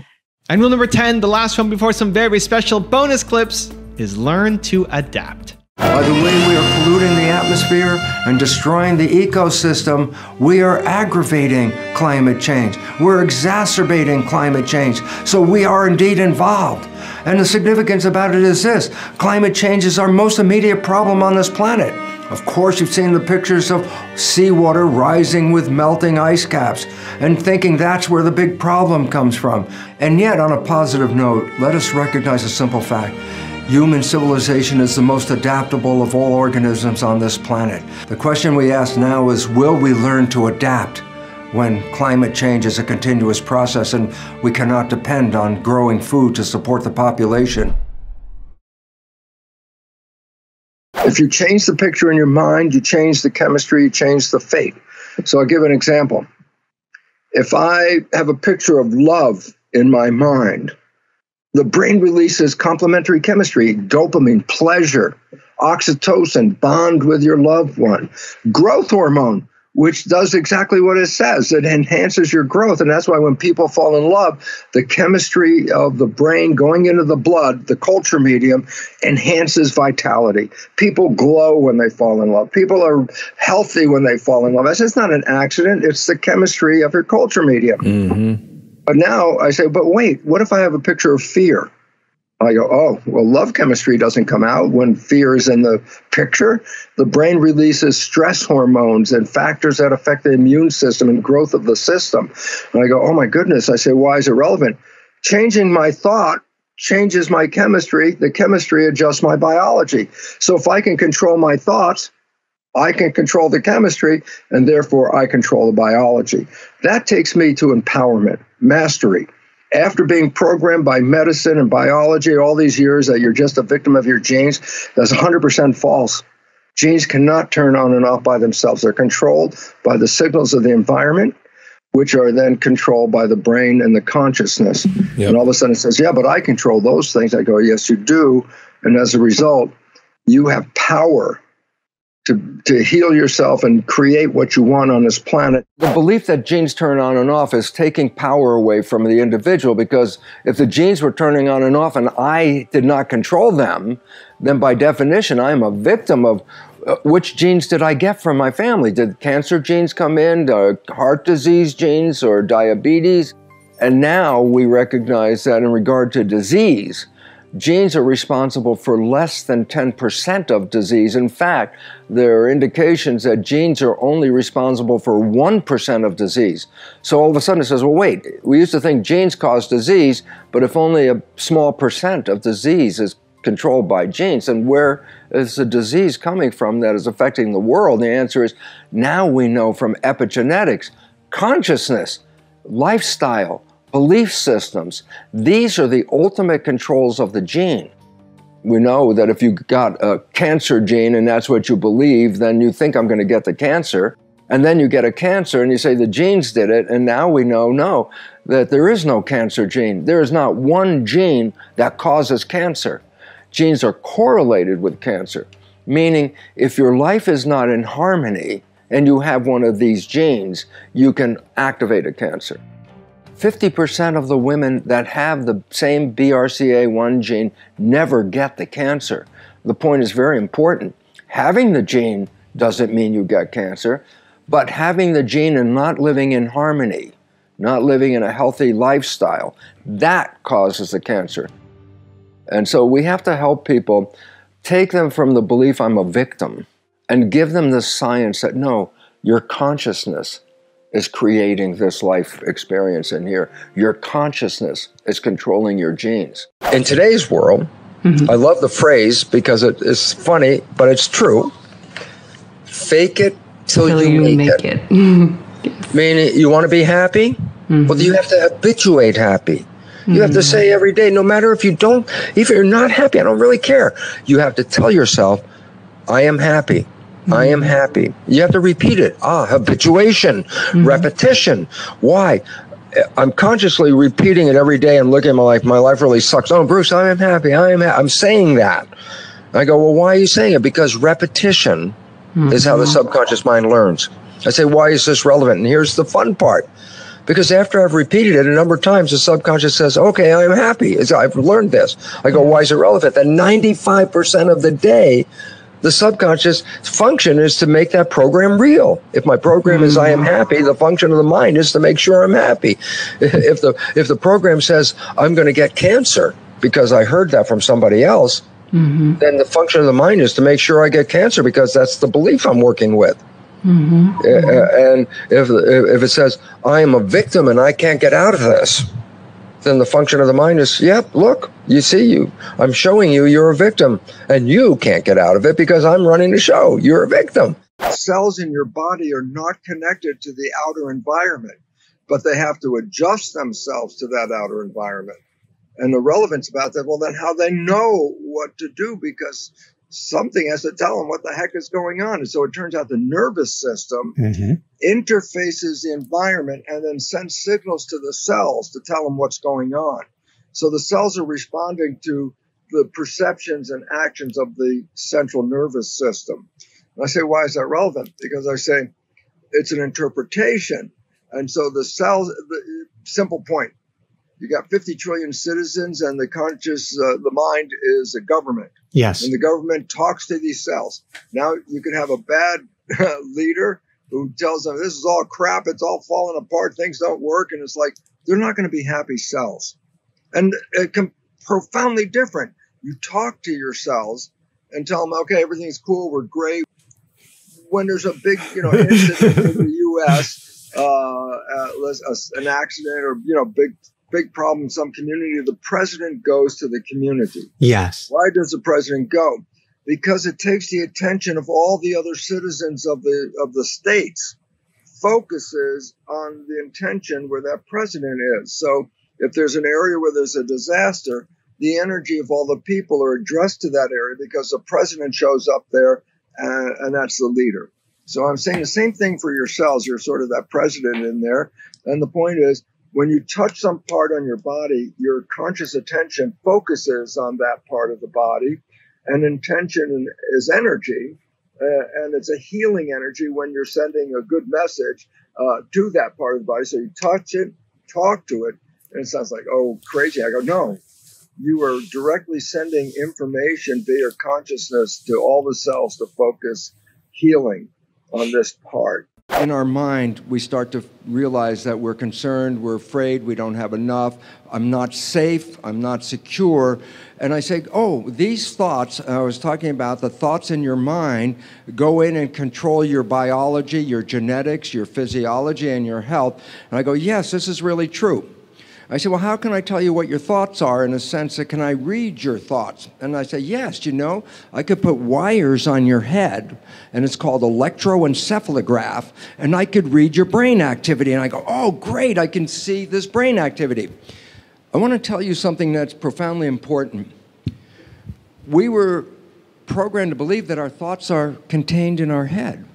Speaker 2: And rule number 10, the last one before some very special bonus clips, is learn to adapt.
Speaker 1: By the way we are polluting the atmosphere and destroying the ecosystem, we are aggravating climate change. We're exacerbating climate change. So we are indeed involved. And the significance about it is this: climate change is our most immediate problem on this planet. Of course, you've seen the pictures of seawater rising with melting ice caps and thinking that's where the big problem comes from. And yet, on a positive note, let us recognize a simple fact. Human civilization is the most adaptable of all organisms on this planet. The question we ask now is, will we learn to adapt when climate change is a continuous process and we cannot depend on growing food to support the population? If you change the picture in your mind, you change the chemistry, you change the fate. So I'll give an example. If I have a picture of love in my mind, the brain releases complementary chemistry, dopamine, pleasure, oxytocin, bond with your loved one, growth hormone, which does exactly what it says. It enhances your growth. And that's why when people fall in love, the chemistry of the brain going into the blood, the culture medium, enhances vitality. People glow when they fall in love. People are healthy when they fall in love. It's not an accident. It's the chemistry of your culture medium. Mm-hmm. But now I say, but wait, what if I have a picture of fear? I go, oh, well, love chemistry doesn't come out when fear is in the picture. The brain releases stress hormones and factors that affect the immune system and growth of the system. And I go, oh, my goodness. I say, why is it relevant? Changing my thought changes my chemistry. The chemistry adjusts my biology. So if I can control my thoughts, I can control the chemistry, and therefore I control the biology. That takes me to empowerment, mastery. After being programmed by medicine and biology all these years that you're just a victim of your genes, that's 100% false. Genes cannot turn on and off by themselves. They're controlled by the signals of the environment, which are then controlled by the brain and the consciousness. Yep. And all of a sudden it says, yeah, but I control those things. I go, yes, you do. And as a result, you have power
Speaker 4: to heal yourself and create what you want on this planet.
Speaker 1: The belief that genes turn on and off is taking power away from the individual, because if the genes were turning on and off and I did not control them, then by definition, I am a victim of which genes did I get from my family? Did cancer genes come in, heart disease genes, or diabetes? And now we recognize that in regard to disease, genes are responsible for less than 10% of disease. In fact, there are indications that genes are only responsible for 1% of disease. So all of a sudden it says, well, wait, we used to think genes cause disease, but if only a small percent of disease is controlled by genes, then where is the disease coming from that is affecting the world? And the answer is, now we know from epigenetics, consciousness, lifestyle, belief systems. These are the ultimate controls of the gene. We know that if you got a cancer gene and that's what you believe, then you think I'm going to get the cancer. And then you get a cancer and you say the genes did it. And now we know, no, that there is no cancer gene. There is not one gene that causes cancer. Genes are correlated with cancer, meaning if your life is not in harmony and you have one of these genes, you can activate a cancer. 50% of the women that have the same BRCA1 gene never get the cancer. The point is very important. Having the gene doesn't mean you get cancer, but having the gene and not living in harmony, not living in a healthy lifestyle, that causes the cancer. And so we have to help people, take them from the belief I'm a victim and give them the science that no, your consciousness is creating this life experience in here. Your consciousness is controlling your genes. In today's world, I love the phrase because it is funny, but it's true. Fake it till you make it. Meaning, you want to be happy? Well, you have to habituate happy. You have to say every day, no matter if you're not happy, I don't really care. You have to tell yourself, I am happy. I am happy. You have to repeat it. Habituation, repetition. Why? I'm consciously repeating it every day and looking at my life. My life really sucks. Oh, Bruce, I am happy. I am happy. I'm saying that. I go, well, why are you saying it? Because repetition is how the subconscious mind learns. I say, why is this relevant? And here's the fun part. Because after I've repeated it a number of times, the subconscious says, okay, I am happy. I've learned this. I go, why is it relevant? That 95% of the day, the subconscious function is to make that program real. If my program is I am happy, the function of the mind is to make sure I'm happy. If the program says I'm going to get cancer because I heard that from somebody else, then the function of the mind is to make sure I get cancer because that's the belief I'm working with. And if it says I am a victim and I can't get out of this, then the function of the mind is, yep, look, you see, I'm showing you're a victim and you can't get out of it because I'm running the show. You're a victim.
Speaker 4: Cells in your body are not connected to the outer environment, but they have to adjust themselves to that outer environment. And the relevance about that, well, then how they know what to do, because something has to tell them what the heck is going on. And so it turns out the nervous system interfaces the environment and then sends signals to the cells to tell them what's going on. So the cells are responding to the perceptions and actions of the central nervous system. And I say, why is that relevant? Because I say it's an interpretation. And so the cells, the simple point, you got 50 trillion citizens and the mind is a government.
Speaker 2: Yes.
Speaker 4: And the government talks to these cells. Now you could have a bad leader who tells them this is all crap. It's all falling apart. Things don't work. And it's like, they're not going to be happy cells. And it can profoundly different. You talk to your cells and tell them, okay, everything's cool. We're great. When there's a big, incident in the U.S., an accident or, big problem in some community, the president goes to the community.
Speaker 2: Yes.
Speaker 4: Why does the president go? Because it takes the attention of all the other citizens of the states, focuses on the intention where that president is. So if there's an area where there's a disaster, the energy of all the people are addressed to that area because the president shows up there and that's the leader. So I'm saying the same thing for your cells. You're sort of that president in there. And the point is, when you touch some part on your body, your conscious attention focuses on that part of the body, and intention is energy. and it's a healing energy when you're sending a good message to that part of the body. So you touch it, talk to it, and it sounds like, oh, crazy. I go, no, you are directly sending information via consciousness to all the cells to focus healing on this part.
Speaker 1: In our mind, we start to realize that we're concerned, we're afraid, we don't have enough, I'm not safe, I'm not secure. And I say, oh, these thoughts, I was talking about the thoughts in your mind, go in and control your biology, your genetics, your physiology, and your health. And I go, yes, this is really true. I said, well, how can I tell you what your thoughts are in a sense that can I read your thoughts? And I say, yes, you know, I could put wires on your head, and it's called electroencephalograph, and I could read your brain activity. And I go, oh, great, I can see this brain activity. I want to tell you something that's profoundly important. We were programmed to believe that our thoughts are contained in our head.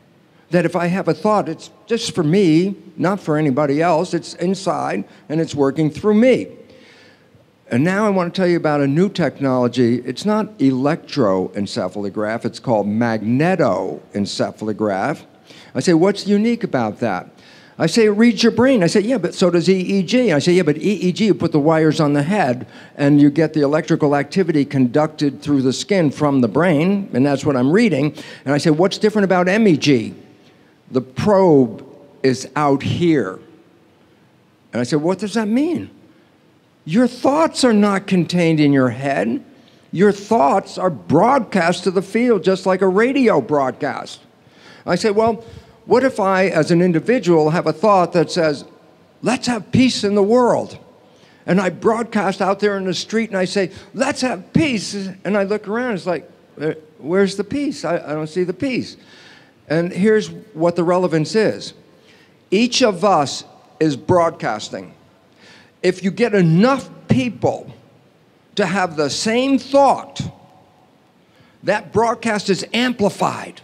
Speaker 1: That if I have a thought, it's just for me, not for anybody else. It's inside, and it's working through me. And now I want to tell you about a new technology. It's not electroencephalograph. It's called magnetoencephalograph. I say, what's unique about that? I say, it reads your brain. I say, yeah, but so does EEG. I say, yeah, but EEG, you put the wires on the head, and you get the electrical activity conducted through the skin from the brain, and that's what I'm reading. And I say, what's different about MEG? The probe is out here. And I said, what does that mean? Your thoughts are not contained in your head. Your thoughts are broadcast to the field just like a radio broadcast. I said, well, what if I, as an individual, have a thought that says, let's have peace in the world? And I broadcast out there in the street and I say, let's have peace. And I look around, it's like, where's the peace? I don't see the peace. And here's what the relevance is. Each of us is broadcasting. If you get enough people to have the same thought, that broadcast is amplified.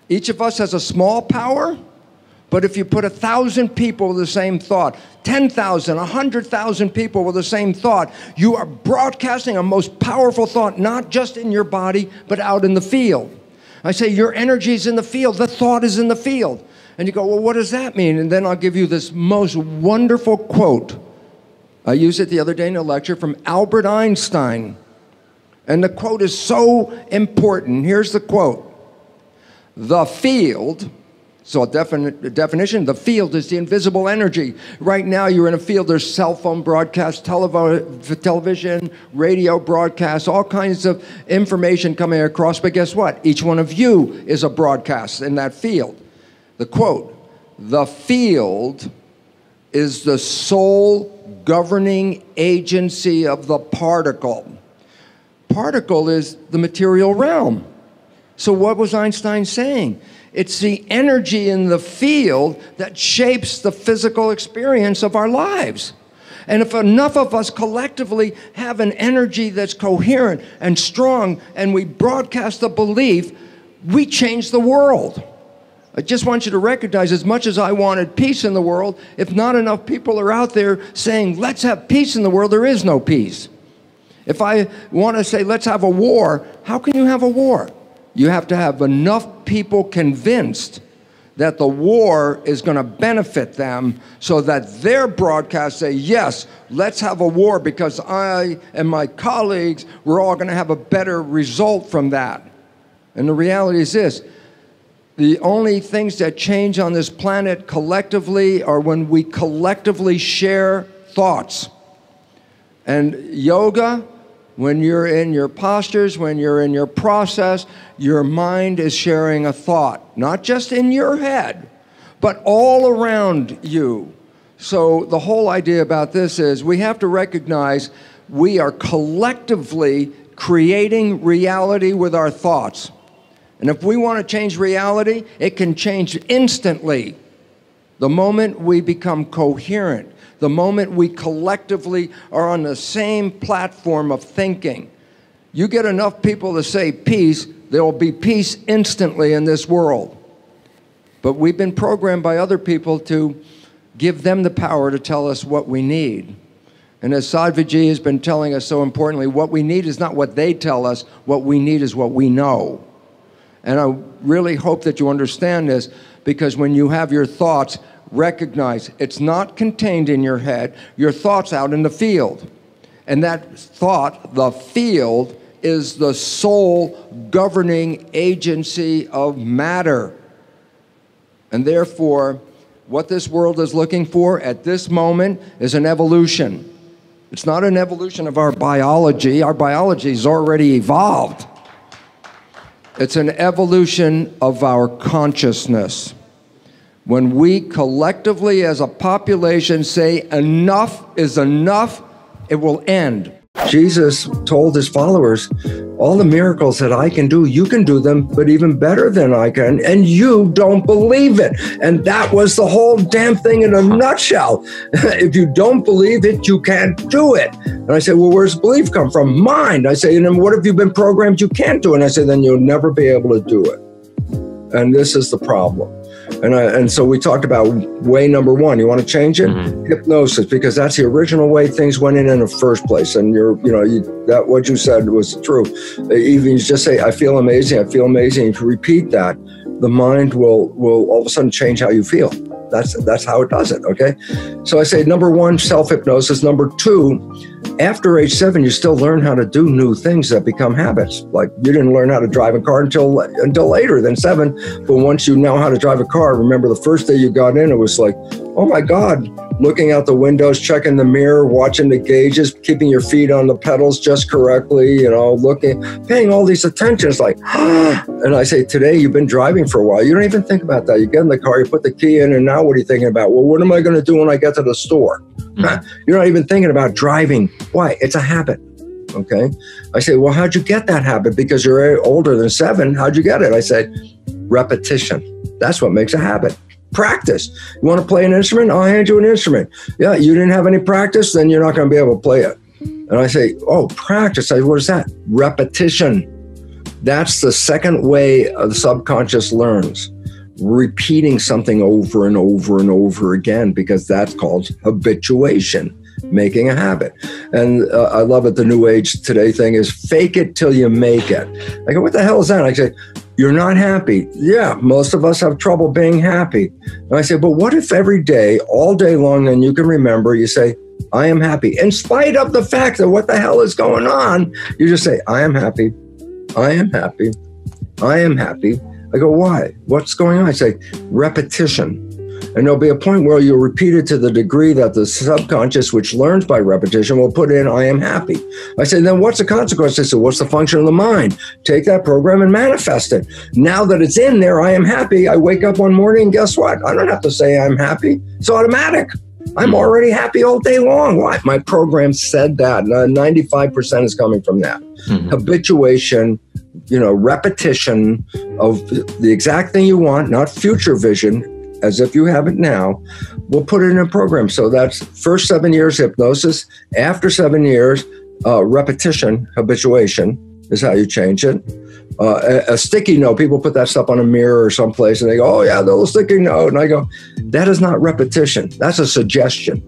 Speaker 1: Each of us has a small power, but if you put 1,000 people with the same thought, 10,000, 100,000 people with the same thought, you are broadcasting a most powerful thought, not just in your body, but out in the field. I say, your energy is in the field. The thought is in the field. And you go, well, what does that mean? And then I'll give you this most wonderful quote. I used it the other day in a lecture from Albert Einstein. And the quote is so important. Here's the quote. The field, so a definition, the field is the invisible energy. Right now you're in a field, there's cell phone broadcasts, television, radio broadcasts, all kinds of information coming across, but guess what? Each one of you is a broadcast in that field. The quote, the field is the sole governing agency of the particle. Particle is the material realm. So what was Einstein saying? It's the energy in the field that shapes the physical experience of our lives. And if enough of us collectively have an energy that's coherent and strong, and we broadcast the belief, we change the world. I just want you to recognize, as much as I wanted peace in the world, if not enough people are out there saying, let's have peace in the world, there is no peace. If I want to say, let's have a war, how can you have a war? You have to have enough people convinced that the war is going to benefit them so that their broadcasts say, yes, let's have a war because I and my colleagues, we're all going to have a better result from that. And the reality is this, the only things that change on this planet collectively are when we collectively share thoughts. And yoga, when you're in your postures, when you're in your process, your mind is sharing a thought, not just in your head, but all around you. So the whole idea about this is we have to recognize we are collectively creating reality with our thoughts. And if we want to change reality, it can change instantly. The moment we become coherent, the moment we collectively are on the same platform of thinking. You get enough people to say peace, there will be peace instantly in this world. But we've been programmed by other people to give them the power to tell us what we need. And as Sadhviji has been telling us so importantly, what we need is not what they tell us, what we need is what we know. And I really hope that you understand this, because when you have your thoughts, recognize it's not contained in your head, your thoughts out in the field. And that thought, the field, is the sole governing agency of matter. And therefore, what this world is looking for at this moment is an evolution. It's not an evolution of our biology. Our biology is already evolved. It's an evolution of our consciousness. When we collectively as a population say enough is enough, it will end. Jesus told his followers, all the miracles that I can do, you can do them, but even better than I can, and you don't believe it. And that was the whole damn thing in a nutshell. If you don't believe it, you can't do it. And I say, well, where's belief come from? Mind. I say, and then what if you've been programmed you can't do it? And I say, then you'll never be able to do it. And this is the problem. And so we talked about way number one. You want to change it? Mm-hmm. Hypnosis, because that's the original way things went in the first place. And that what you said was true. Even you just say, I feel amazing, I feel amazing. If you repeat that, the mind will all of a sudden change how you feel. That's how it does it, okay? So I say, number one, self-hypnosis. Number two, after age 7, you still learn how to do new things that become habits. Like you didn't learn how to drive a car until later than 7. But once you know how to drive a car, remember the first day you got in, it was like, oh my God, looking out the windows, checking the mirror, watching the gauges, keeping your feet on the pedals just correctly, looking, paying all these attentions like, and I say, today you've been driving for a while. You don't even think about that. You get in the car, you put the key in, and now what are you thinking about? Well, what am I going to do when I get to the store? You're not even thinking about driving. Why? It's a habit. Okay. I say, well, how'd you get that habit? Because you're older than 7. How'd you get it? I said, repetition. That's what makes a habit. Practice. You want to play an instrument? I'll hand you an instrument. Yeah, you didn't have any practice, then you're not going to be able to play it. And I say, oh, practice. I say, what is that? Repetition. That's the second way the subconscious learns. Repeating something over and over and over again, because that's called habituation, making a habit. And I love it. The new age today thing is fake it till you make it. I go, what the hell is that? I say, you're not happy. Yeah, most of us have trouble being happy. And I say, but what if every day, all day long, and you can remember, you say, I am happy. In spite of the fact that what the hell is going on, you just say, I am happy. I am happy. I am happy. I go, why? What's going on? I say, repetition. And there'll be a point where you'll repeat it to the degree that the subconscious, which learns by repetition, will put in, I am happy. I say, then what's the consequence? I say, what's the function of the mind? Take that program and manifest it. Now that it's in there, I am happy. I wake up one morning and guess what? I don't have to say I'm happy. It's automatic. I'm already happy all day long. Why? My program said that. 95% is coming from that. Mm-hmm. Habituation, repetition of the exact thing you want, not future vision, as if you have it now. We'll put it in a program. So that's first 7 years hypnosis. After 7 years, repetition, habituation is how you change it. A sticky note, people put that stuff on a mirror or someplace and they go, oh yeah, the little sticky note. And I go, that is not repetition. That's a suggestion.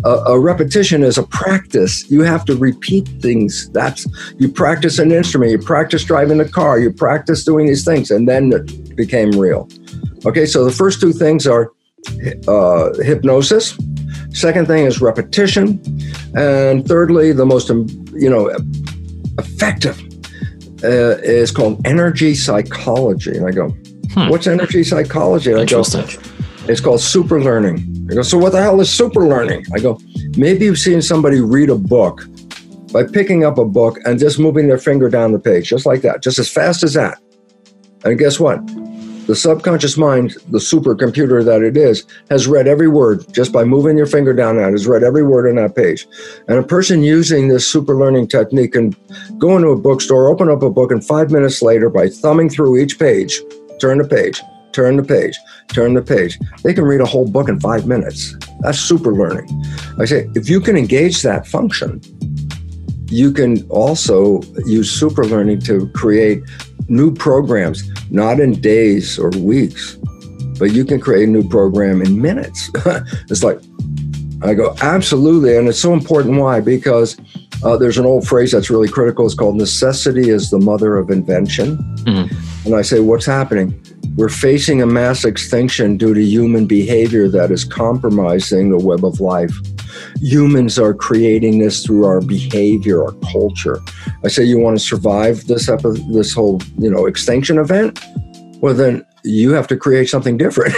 Speaker 1: A repetition is a practice. You have to repeat things. You practice an instrument, you practice driving a car, you practice doing these things, and then it became real. Okay, so the first two things are hypnosis. Second thing is repetition. And thirdly, the most, effective is called energy psychology. And I go, what's energy psychology? And I go, it's called super learning. I go, so what the hell is super learning? I go, maybe you've seen somebody read a book by picking up a book and just moving their finger down the page, just like that, just as fast as that. And guess what? The subconscious mind, the supercomputer that it is, has read every word just by moving your finger down that, has read every word on that page. And a person using this super learning technique can go into a bookstore, open up a book, and 5 minutes later, by thumbing through each page, turn the page, turn the page, turn the page, they can read a whole book in 5 minutes. That's super learning. I say, if you can engage that function, you can also use super learning to create new programs, not in days or weeks, but you can create a new program in minutes. It's like, I go, absolutely. And it's so important. Why? Because there's an old phrase that's really critical. It's called necessity is the mother of invention. Mm-hmm.
Speaker 4: And I say, what's happening? We're facing a mass extinction due to human behavior that is compromising the web of life. Humans are creating this through our behavior, our culture. I say, you want to survive this whole, extinction event? Well, then you have to create something different.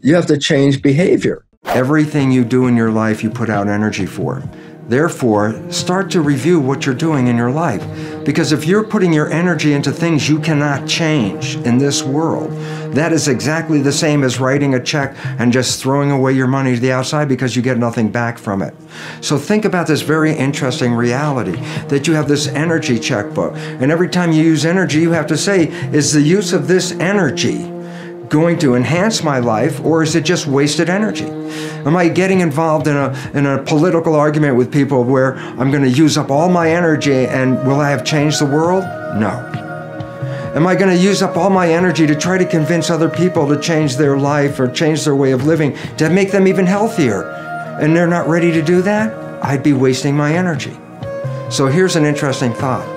Speaker 4: You have to change behavior. Everything you do in your life, you put out energy for. Therefore, start to review what you're doing in your life. Because if you're putting your energy into things you cannot change in this world, that is exactly the same as writing a check and just throwing away your money to the outside because you get nothing back from it. So think about this very interesting reality that you have this energy checkbook. And every time you use energy, you have to say, is the use of this energy going to enhance my life, or is it just wasted energy? Am I getting involved in a political argument with people where I'm going to use up all my energy and will I have changed the world? No. Am I going to use up all my energy to try to convince other people to change their life or change their way of living to make them even healthier, and they're not ready to do that? I'd be wasting my energy. So here's an interesting thought.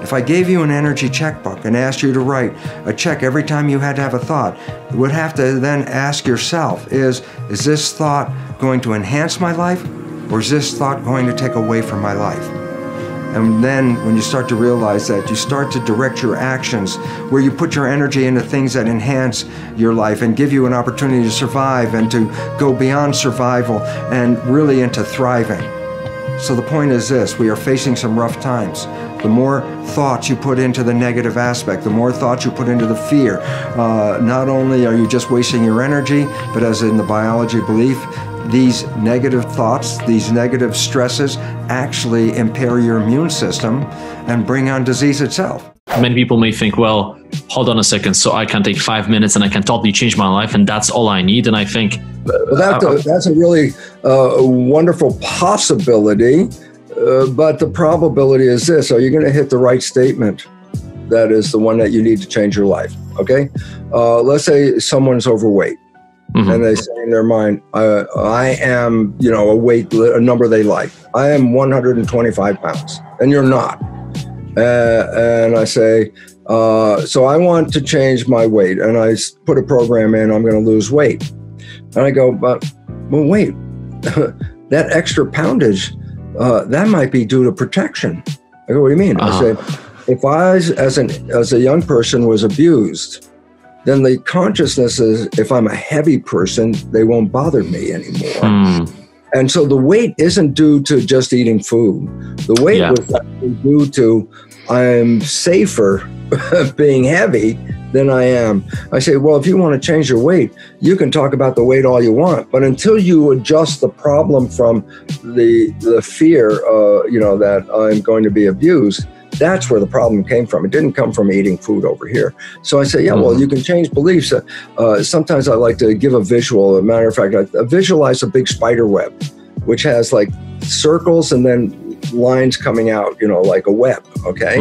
Speaker 4: If I gave you an energy checkbook and asked you to write a check every time you had to have a thought, you would have to then ask yourself, is this thought going to enhance my life, or is this thought going to take away from my life? And then when you start to realize that, you start to direct your actions where you put your energy into things that enhance your life and give you an opportunity to survive and to go beyond survival and really into thriving. So the point is this, we are facing some rough times. The more thoughts you put into the negative aspect, the more thoughts you put into the fear, not only are you just wasting your energy, but as in the biology belief, these negative thoughts, these negative stresses actually impair your immune system and bring on disease itself.
Speaker 5: Many people may think, well, hold on a second, so I can take 5 minutes and I can totally change my life and that's all I need. And I think...
Speaker 4: that's a really wonderful possibility. But the probability is this: are you going to hit the right statement that is the one that you need to change your life? Okay. Let's say someone's overweight, and they say in their mind, I am, a number they like. I am 125 pounds, and you're not. And I say, so I want to change my weight, and I put a program in, I'm going to lose weight. And I go, well, wait, that extra poundage, that might be due to protection. I go, what do you mean? I said, if I, as a young person, was abused, then the consciousness is, if I'm a heavy person, they won't bother me anymore. And so the weight isn't due to just eating food. The weight was actually due to I'm safer being heavy than I am. I say, well, if you want to change your weight, you can talk about the weight all you want, but until you adjust the problem from the fear, that I'm going to be abused, that's where the problem came from. It didn't come from eating food over here. So I say, well, you can change beliefs. Sometimes I like to give a visual. As a matter of fact, I visualize a big spider web, which has like circles and then lines coming out, like a web, okay?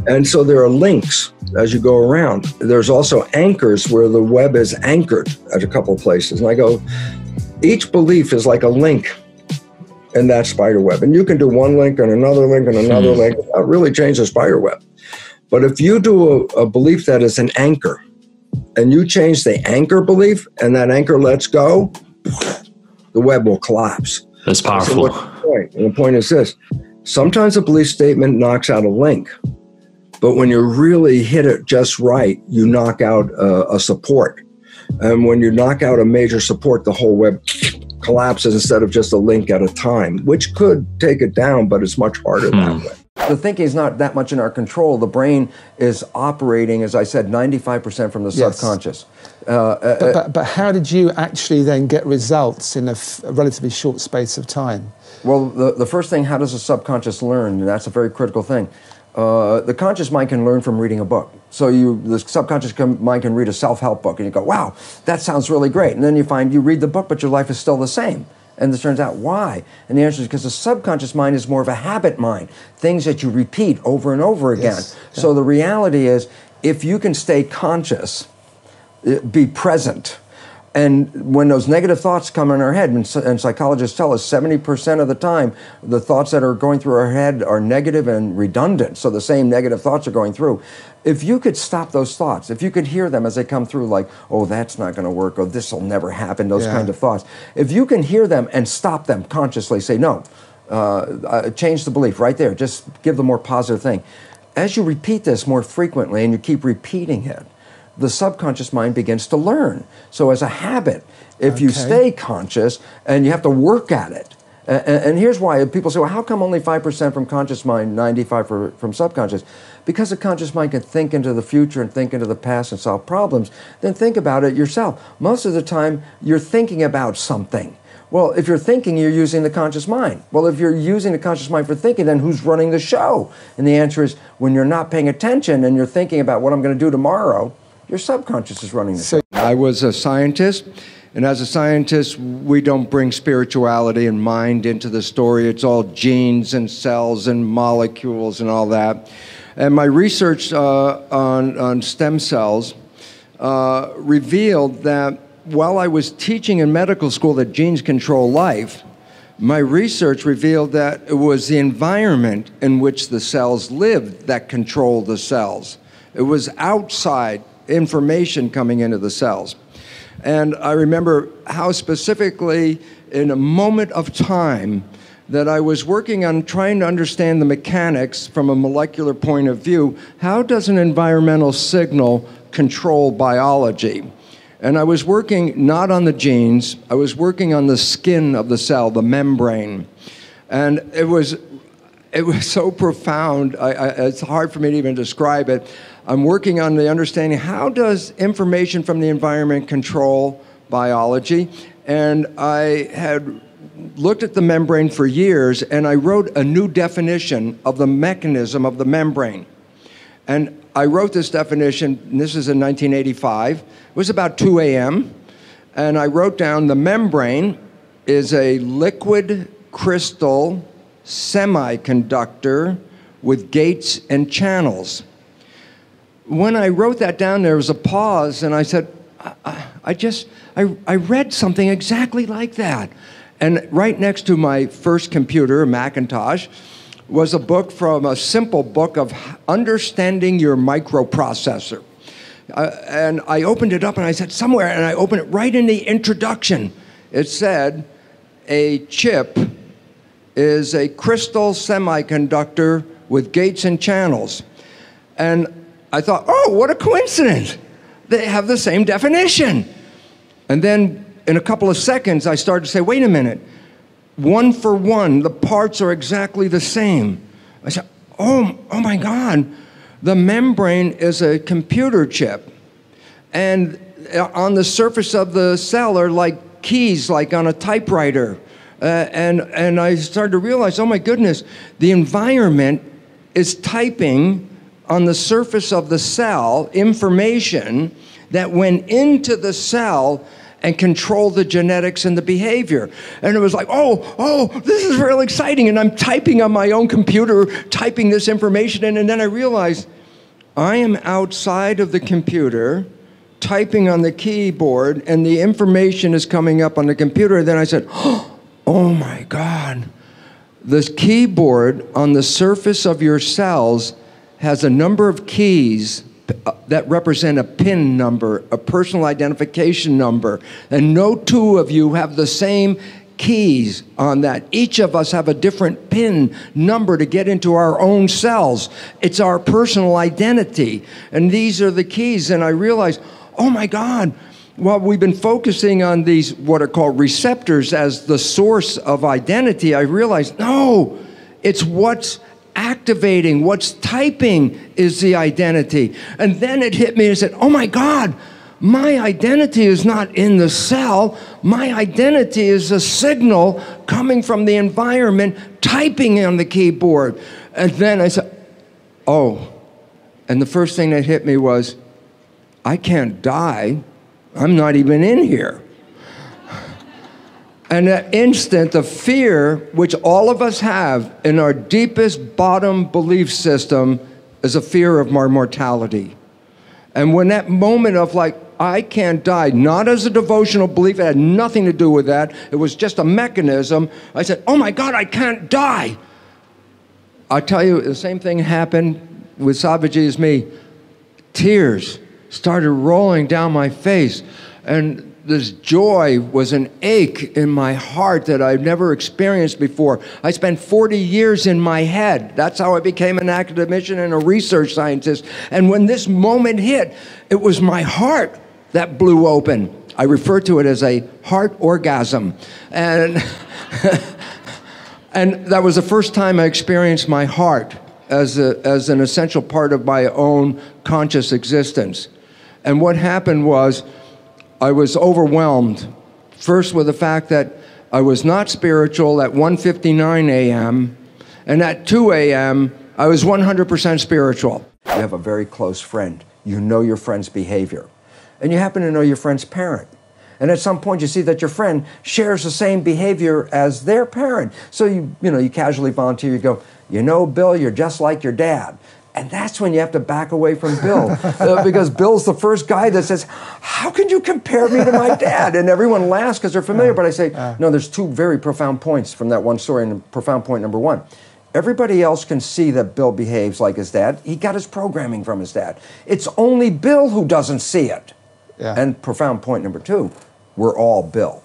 Speaker 4: And so there are links as you go around. There's also anchors where the web is anchored at a couple of places. And I go, each belief is like a link in that spider web. And you can do one link and another link and another link. That really change the spider web. But if you do a belief that is an anchor, and you change the anchor belief, and that anchor lets go, the web will collapse.
Speaker 5: That's powerful.
Speaker 4: So what's the point? And the point is this. Sometimes a belief statement knocks out a link. But when you really hit it just right, you knock out a support. And when you knock out a major support, the whole web collapses instead of just a link at a time, which could take it down, but it's much harder that way. The thinking is not that much in our control. The brain is operating, as I said, 95% from the subconscious.
Speaker 6: But how did you actually then get results in a relatively short space of time?
Speaker 4: Well, the first thing, how does the subconscious learn? And that's a very critical thing. The conscious mind can learn from reading a book. So the subconscious mind can read a self-help book, and you go, wow, that sounds really great. And then you find you read the book, but your life is still the same. And it turns out, why? And the answer is because the subconscious mind is more of a habit mind, things that you repeat over and over again. Yes. So the reality is, if you can stay conscious, be present,
Speaker 1: And when those negative thoughts come in our head, and psychologists tell us 70% of the time, the thoughts that are going through our head are negative and redundant. So the same negative thoughts are going through. If you could stop those thoughts, if you could hear them as they come through, like, oh, that's not going to work, or this will never happen, those kind of thoughts. If you can hear them and stop them consciously, say, no, change the belief right there. Just give the more positive thing. As you repeat this more frequently and you keep repeating it, the subconscious mind begins to learn. So as a habit, if you stay conscious and you have to work at it, and here's why people say, well, how come only 5% from conscious mind, 95% from subconscious? Because the conscious mind can think into the future and think into the past and solve problems. Then think about it yourself. Most of the time, you're thinking about something. Well, if you're thinking, you're using the conscious mind. Well, if you're using the conscious mind for thinking, then who's running the show? And the answer is, when you're not paying attention and you're thinking about what I'm going to do tomorrow, your subconscious is running the show. I was a scientist, and as a scientist, we don't bring spirituality and mind into the story. It's all genes and cells and molecules and all that. And my research on stem cells revealed that while I was teaching in medical school that genes control life, my research revealed that it was the environment in which the cells lived that controlled the cells. It was outside information coming into the cells. And I remember how specifically in a moment of time that I was working on trying to understand the mechanics from a molecular point of view. How does an environmental signal control biology? And I was working not on the genes, I was working on the skin of the cell, the membrane. And it was so profound, it's hard for me to even describe it. I'm working on the understanding, how does information from the environment control biology? And I had looked at the membrane for years, and I wrote a new definition of the mechanism of the membrane. And I wrote this definition, and this is in 1985. It was about 2 a.m., and I wrote down the membrane is a liquid crystal semiconductor with gates and channels. When I wrote that down, there was a pause, and I said, I read something exactly like that. And right next to my first computer, Macintosh, was a book from a simple book of understanding your microprocessor. And I opened it up, and I said, somewhere, and I opened it right in the introduction. It said, a chip is a crystal semiconductor with gates and channels. And I thought, oh, what a coincidence. They have the same definition. And then in a couple of seconds, I started to say, wait a minute. One for one, the parts are exactly the same. I said, oh my God. The membrane is a computer chip. And on the surface of the cell are like keys, like on a typewriter. And I started to realize, oh my goodness, the environment is typing on the surface of the cell information that went into the cell and control the genetics and the behavior. And it was like, oh, this is really exciting. And I'm typing on my own computer, typing this information in. And then I realized I am outside of the computer, typing on the keyboard, and the information is coming up on the computer. And then I said, oh my God, this keyboard on the surface of your cells has a number of keys that represent a PIN number, a personal identification number. And no two of you have the same keys on that. Each of us have a different PIN number to get into our own cells. It's our personal identity. And these are the keys. And I realized, oh my God, well, we've been focusing on these, what are called receptors, as the source of identity. I realized, no, it's what's activating, what's typing is the identity. And then it hit me and said, oh my God, my identity is not in the cell. My identity is a signal coming from the environment, typing on the keyboard. And then I said, oh. And the first thing that hit me was, I can't die. I'm not even in here. And that instant, the fear, which all of us have in our deepest bottom belief system, is a fear of our mortality. And when that moment of like, I can't die. Not as a devotional belief. It had nothing to do with that. It was just a mechanism. I said, oh my God, I can't die. I tell you, the same thing happened with Savaji as me. Tears started rolling down my face. And this joy was an ache in my heart that I've never experienced before. I spent 40 years in my head. That's how I became an academician and a research scientist. And when this moment hit, it was my heart that blew open. I refer to it as a heart orgasm. And, and that was the first time I experienced my heart as an essential part of my own conscious existence. And what happened was, I was overwhelmed, first with the fact that I was not spiritual at 1:59 a.m., and at 2 a.m., I was 100% spiritual. You have a very close friend. You know your friend's behavior. And you happen to know your friend's parent. And at some point, you see that your friend shares the same behavior as their parent. So you casually volunteer, you go, you know, Bill, you're just like your dad. And that's when you have to back away from Bill, because Bill's the first guy that says, how can you compare me to my dad? And everyone laughs because they're familiar, but I say, no, there's two very profound points from that one story, and profound point number one. Everybody else can see that Bill behaves like his dad. He got his programming from his dad. It's only Bill who doesn't see it. Yeah. And profound point number two, we're all Bill,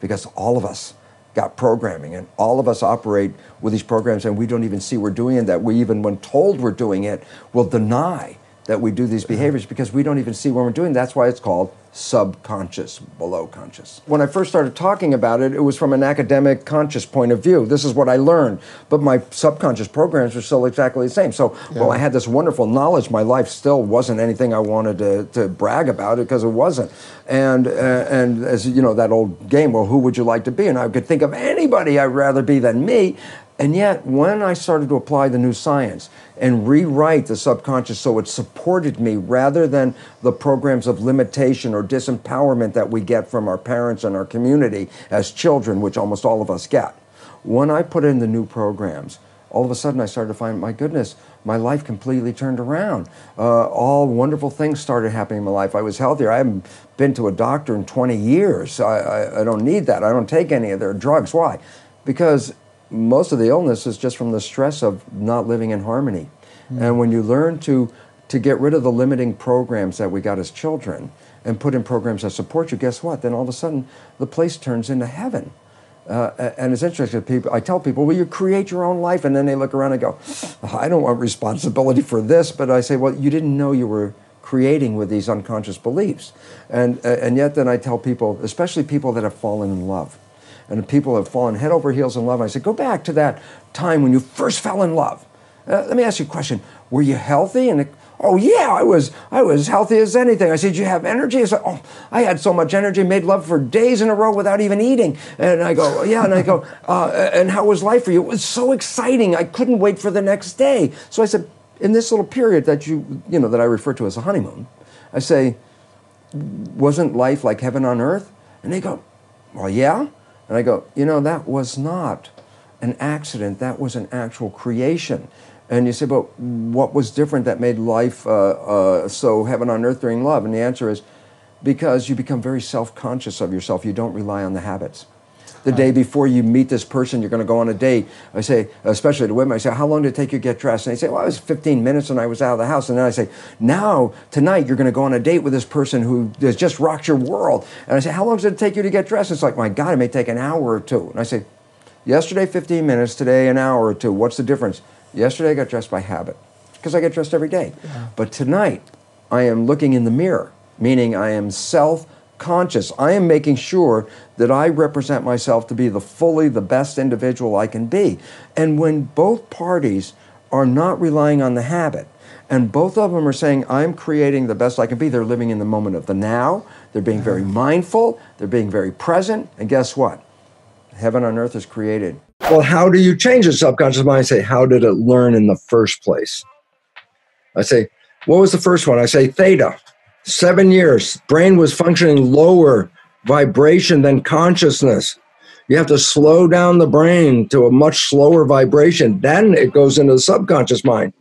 Speaker 1: because all of us got programming, and all of us operate with these programs, and we don't even see we're doing that. We even, when told we're doing it, will deny that we do these behaviors because we don't even see when we're doing. That's why it's called subconscious, below conscious. When I first started talking about it, it was from an academic conscious point of view. This is what I learned, but my subconscious programs were still exactly the same. So while I had this wonderful knowledge, my life still wasn't anything I wanted to brag about it, because it wasn't. And as you know, that old game, well, who would you like to be? And I could think of anybody I'd rather be than me. And yet, when I started to apply the new science and rewrite the subconscious so it supported me rather than the programs of limitation or disempowerment that we get from our parents and our community as children, which almost all of us get, when I put in the new programs, all of a sudden I started to find, my goodness, my life completely turned around. All wonderful things started happening in my life. I was healthier. I haven't been to a doctor in 20 years. I don't need that. I don't take any of their drugs. Why? Because most of the illness is just from the stress of not living in harmony. And when you learn to get rid of the limiting programs that we got as children and put in programs that support you, guess what? Then all of a sudden, the place turns into heaven. And it's interesting, people, I tell people, well, you create your own life, and then they look around and go, oh, I don't want responsibility for this, but I say, well, you didn't know you were creating with these unconscious beliefs. And yet then I tell people, especially people that have fallen in love, and people have fallen head over heels in love. I say, go back to that time when you first fell in love. Let me ask you a question. Were you healthy? And oh yeah, I was healthy as anything. I said, did you have energy? I said, oh, I had so much energy, made love for days in a row without even eating. And I go, yeah. And I go, and how was life for you? It was so exciting. I couldn't wait for the next day. So I said, in this little period that that I refer to as a honeymoon, I say, wasn't life like heaven on earth? And they go, well, yeah. And I go, that was not an accident. That was an actual creation. And you say, but what was different that made life so heaven on earth during love? And the answer is, because you become very self-conscious of yourself. You don't rely on the habits. The day before you meet this person, you're going to go on a date. I say, especially to women, I say, how long did it take you to get dressed? And they say, well, it was 15 minutes and I was out of the house. And then I say, now, tonight, you're going to go on a date with this person who has just rocked your world. And I say, how long does it take you to get dressed? It's like, my God, it may take an hour or two. And I say, yesterday, 15 minutes, today, an hour or two. What's the difference? Yesterday, I got dressed by habit, because I get dressed every day. Yeah. But tonight, I am looking in the mirror, meaning I am self-conscious. I am making sure that I represent myself to be the best individual I can be. And when both parties are not relying on the habit, and both of them are saying, I'm creating the best I can be, they're living in the moment of the now, they're being very mindful, they're being very present, and guess what? Heaven on earth is created.
Speaker 4: Well, how do you change the subconscious mind? I say, how did it learn in the first place? I say, what was the first one? I say, theta. 7 years. Brain was functioning lower vibration than consciousness. You have to slow down the brain to a much slower vibration. Then it goes into the subconscious mind.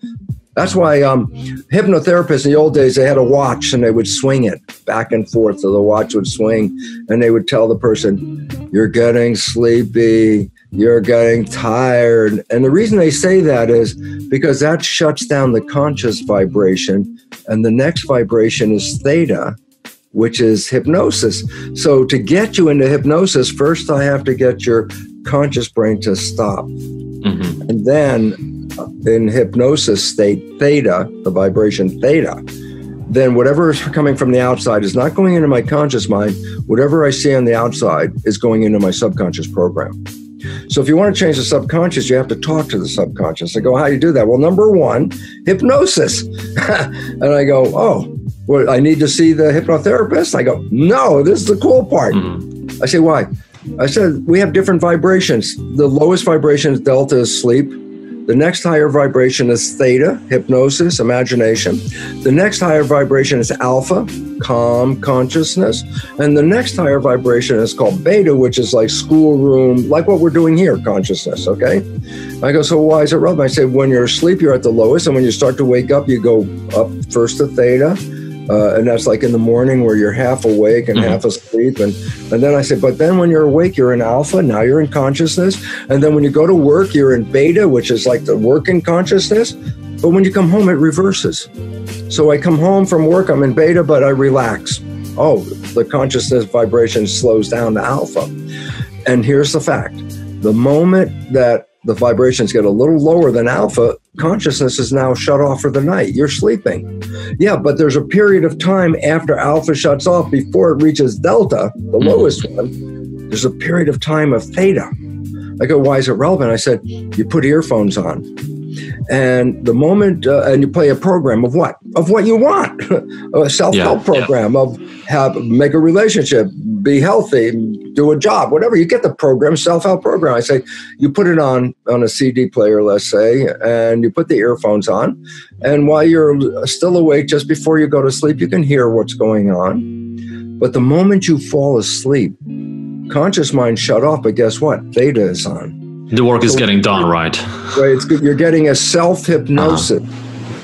Speaker 4: That's why hypnotherapists in the old days, they had a watch and they would swing it back and forth. So the watch would swing and they would tell the person, you're getting sleepy, you're getting tired. And the reason they say that is because that shuts down the conscious vibration. And the next vibration is theta, which is hypnosis. So to get you into hypnosis, first I have to get your conscious brain to stop. Mm-hmm. And then in hypnosis state, theta, the vibration theta, then whatever is coming from the outside is not going into my conscious mind. Whatever I see on the outside is going into my subconscious program. So if you want to change the subconscious, you have to talk to the subconscious. I go, how do you do that? Well, number one, hypnosis. And I go, oh, well, I need to see the hypnotherapist? I go, no, this is the cool part. Mm-hmm. I say, why? I said, we have different vibrations. The lowest vibration is delta, is sleep. The next higher vibration is theta, hypnosis, imagination. The next higher vibration is alpha, calm consciousness. And the next higher vibration is called beta, which is like schoolroom, like what we're doing here, consciousness, okay? I go, so why is it relevant? I say, when you're asleep, you're at the lowest. And when you start to wake up, you go up first to theta. And that's like in the morning where you're half awake and half asleep. And then I say, but then when you're awake, you're in alpha. Now you're in consciousness. And then when you go to work, you're in beta, which is like the working consciousness. But when you come home, it reverses. So I come home from work, I'm in beta, but I relax. Oh, the consciousness vibration slows down to alpha. And here's the fact. The moment that the vibrations get a little lower than alpha, consciousness is now shut off for the night. You're sleeping. Yeah, but there's a period of time after alpha shuts off before it reaches delta, the lowest one. There's a period of time of theta. I go, why is it relevant? I said, you put earphones on. And the moment, and you play a program of what? Of what you want. A self-help program of make a relationship, be healthy, do a job, whatever. You get the program, self-help program. I say, you put it on a CD player, let's say, and you put the earphones on. And while you're still awake, just before you go to sleep, you can hear what's going on. But the moment you fall asleep, conscious mind shut off, but guess what? Theta is on.
Speaker 5: The work is getting done, right?
Speaker 4: Right. It's good. You're getting a self-hypnosis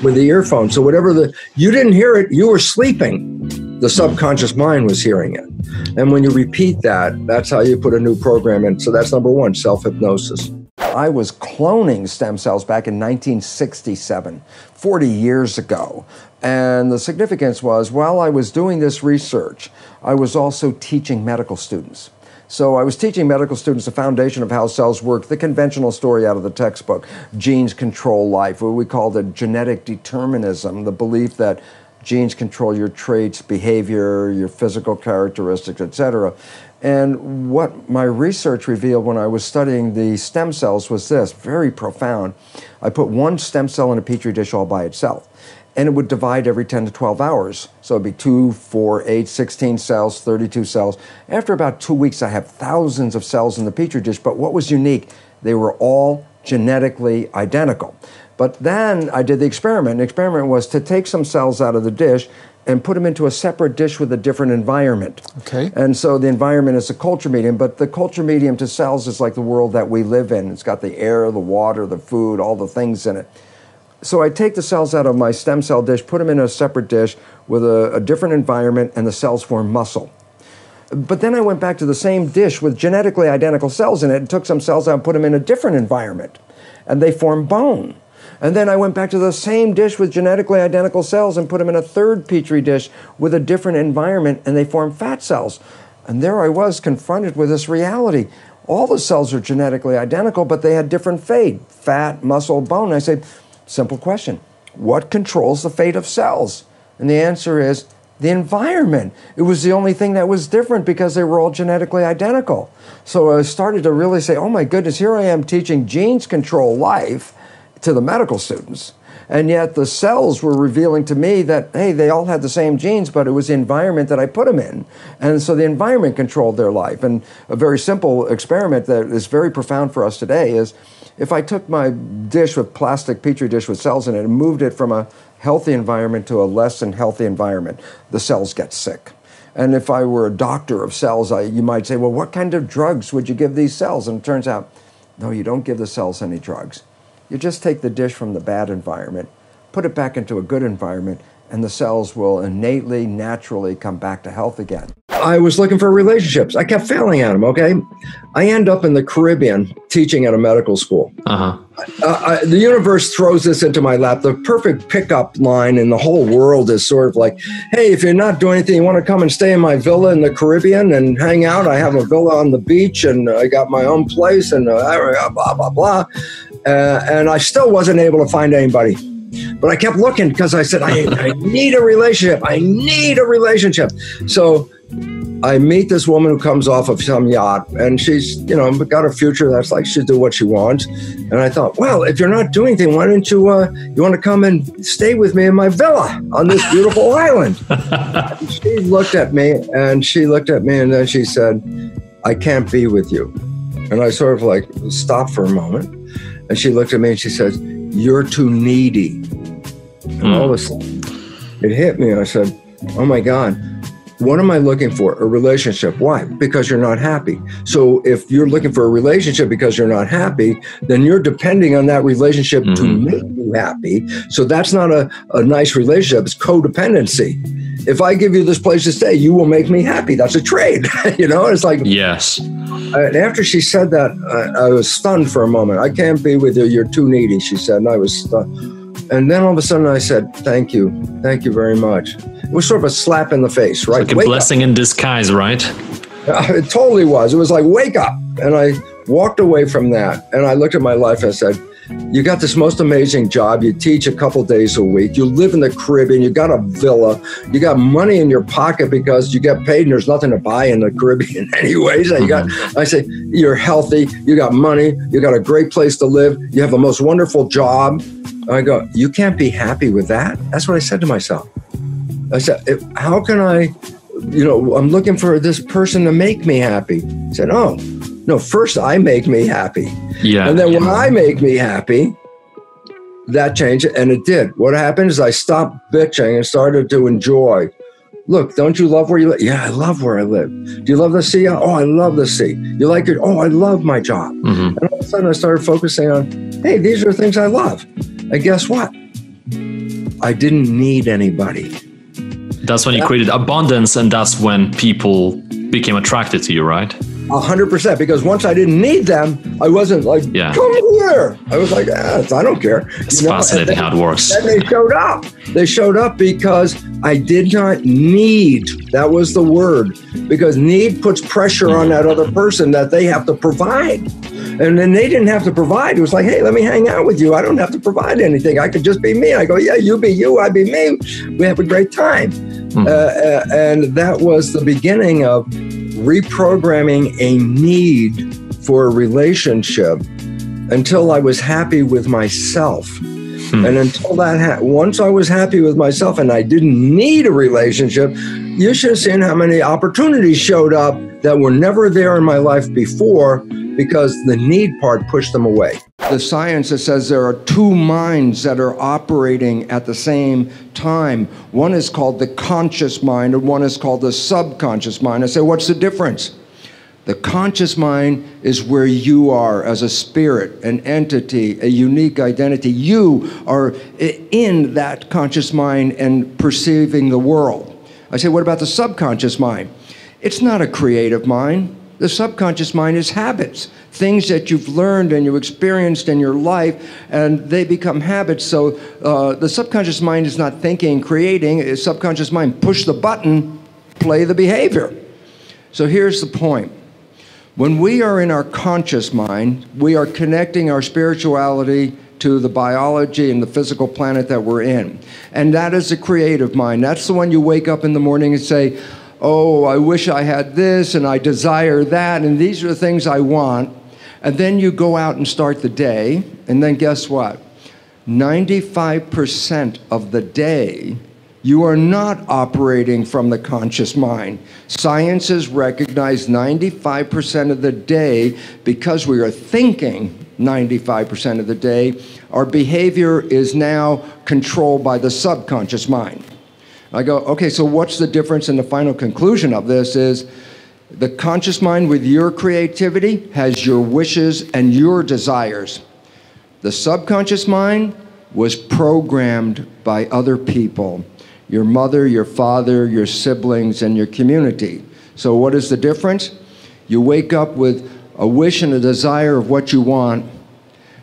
Speaker 4: with the earphone. So whatever you didn't hear it, you were sleeping. The subconscious mind was hearing it. And when you repeat that, that's how you put a new program in. So that's number one, self-hypnosis. I was cloning stem cells back in 1967, 40 years ago. And the significance was, while I was doing this research, I was also teaching medical students. So I was teaching medical students the foundation of how cells work, the conventional story out of the textbook, genes control life, what we call the genetic determinism, the belief that genes control your traits, behavior, your physical characteristics, etc. And what my research revealed when I was studying the stem cells was this, very profound. I put one stem cell in a petri dish all by itself. And it would divide every 10 to 12 hours. So it'd be 2, 4, 8, 16 cells, 32 cells. After about 2 weeks, I have thousands of cells in the petri dish. But what was unique, they were all genetically identical. But then I did the experiment. The experiment was to take some cells out of the dish and put them into a separate dish with a different environment. Okay. And so the environment is a culture medium, but the culture medium to cells is like the world that we live in. It's got the air, the water, the food, all the things in it. So I take the cells out of my stem cell dish, put them in a separate dish with a different environment, and the cells form muscle. But then I went back to the same dish with genetically identical cells in it and took some cells out and put them in a different environment, and they form bone. And then I went back to the same dish with genetically identical cells and put them in a third petri dish with a different environment, and they form fat cells. And there I was confronted with this reality. All the cells are genetically identical, but they had different fate, fat, muscle, bone. And I said, simple question, what controls the fate of cells? And the answer is the environment. It was the only thing that was different because they were all genetically identical. So I started to really say, oh my goodness, here I am teaching genes control life to the medical students. And yet the cells were revealing to me that, hey, they all had the same genes, but it was the environment that I put them in. And so the environment controlled their life. And a very simple experiment that is very profound for us today is, if I took my dish with plastic petri dish with cells in it and moved it from a healthy environment to a less than healthy environment, the cells get sick. And if I were a doctor of cells, you might say, well, what kind of drugs would you give these cells? And it turns out, no, you don't give the cells any drugs. You just take the dish from the bad environment,
Speaker 1: put it back into a good environment, and the cells will innately, naturally come back to health again.
Speaker 4: I was looking for relationships. I kept failing at them, okay? I end up in the Caribbean teaching at a medical school. The universe throws this into my lap. The perfect pickup line in the whole world is sort of like, hey, if you're not doing anything, you want to come and stay in my villa in the Caribbean and hang out? I have a villa on the beach, and I got my own place, and blah, blah, blah. And I still wasn't able to find anybody. But I kept looking because I said, I need a relationship. I need a relationship. So I meet this woman who comes off of some yacht, and she's, got a future that's like she'll do what she wants. And I thought, well, if you're not doing anything, why don't you want to come and stay with me in my villa on this beautiful island? And she looked at me, and then she said, I can't be with you. And I sort of like stopped for a moment, and she looked at me and she said, you're too needy. And all of a sudden it hit me. I said, oh my God, what am I looking for? A relationship. Why? Because you're not happy. So if you're looking for a relationship because you're not happy, then you're depending on that relationship to make you happy. So that's not a nice relationship. It's codependency. If I give you this place to stay, you will make me happy. That's a trade. It's like,
Speaker 5: yes.
Speaker 4: And after she said that, I was stunned for a moment. I can't be with you. You're too needy, she said. And I was stunned. And then all of a sudden I said, thank you. Thank you very much. It was sort of a slap in the face, right?
Speaker 5: Like a blessing in disguise, right?
Speaker 4: It totally was. It was like, wake up. And I walked away from that. And I looked at my life and I said, you got this most amazing job. You teach a couple days a week. You live in the Caribbean. You got a villa. You got money in your pocket because you get paid and there's nothing to buy in the Caribbean anyways. I say, you're healthy. You got money. You got a great place to live. You have the most wonderful job. I go, you can't be happy with that? That's what I said to myself. I said, how can I, I'm looking for this person to make me happy. I said, oh, no, first I make me happy.
Speaker 5: Yeah.
Speaker 4: And then when I make me happy, that changed, and it did. What happened is I stopped bitching and started to enjoy. Look, don't you love where you live? Yeah, I love where I live. Do you love the sea? Oh, I love the sea. You like it? Oh, I love my job. And all of a sudden I started focusing on, hey, these are things I love. And guess what? I didn't need anybody.
Speaker 5: That's when you created abundance, and that's when people became attracted to you, right?
Speaker 4: 100%, because once I didn't need them, I wasn't like, come here. I was like, I don't care.
Speaker 5: It's fascinating how it works.
Speaker 4: Then they showed up. They showed up because I did not need. That was the word. Because need puts pressure on that other person that they have to provide. And then they didn't have to provide. It was like, hey, let me hang out with you. I don't have to provide anything. I could just be me. I go, yeah, you be you, I be me. We have a great time. And that was the beginning of reprogramming a need for a relationship until I was happy with myself. And until that, once I was happy with myself and I didn't need a relationship, you should have seen how many opportunities showed up that were never there in my life before because the need part pushed them away. The science that says there are two minds that are operating at the same time. One is called the conscious mind and one is called the subconscious mind. I say, what's the difference? The conscious mind is where you are as a spirit, an entity, a unique identity. You are in that conscious mind and perceiving the world. I say, what about the subconscious mind? It's not a creative mind. The subconscious mind is habits, things that you've learned and you've experienced in your life, and they become habits. So the subconscious mind is not thinking and creating. The subconscious mind, push the button, play the behavior. So here's the point. When we are in our conscious mind, we are connecting our spirituality to the biology and the physical planet that we're in. And that is the creative mind. That's the one you wake up in the morning and say, oh, I wish I had this and I desire that and these are the things I want. And then you go out and start the day, and then guess what? 95% of the day, you are not operating from the conscious mind. Science has recognized 95% of the day, because we are thinking 95% of the day, our behavior is now controlled by the subconscious mind. I go, okay, so what's the difference? And the final conclusion of this is the conscious mind with your creativity has your wishes and your desires. The subconscious mind
Speaker 1: was programmed by other people, your mother, your father, your siblings, and your community. So what is the difference? You wake up with a wish and a desire of what you want,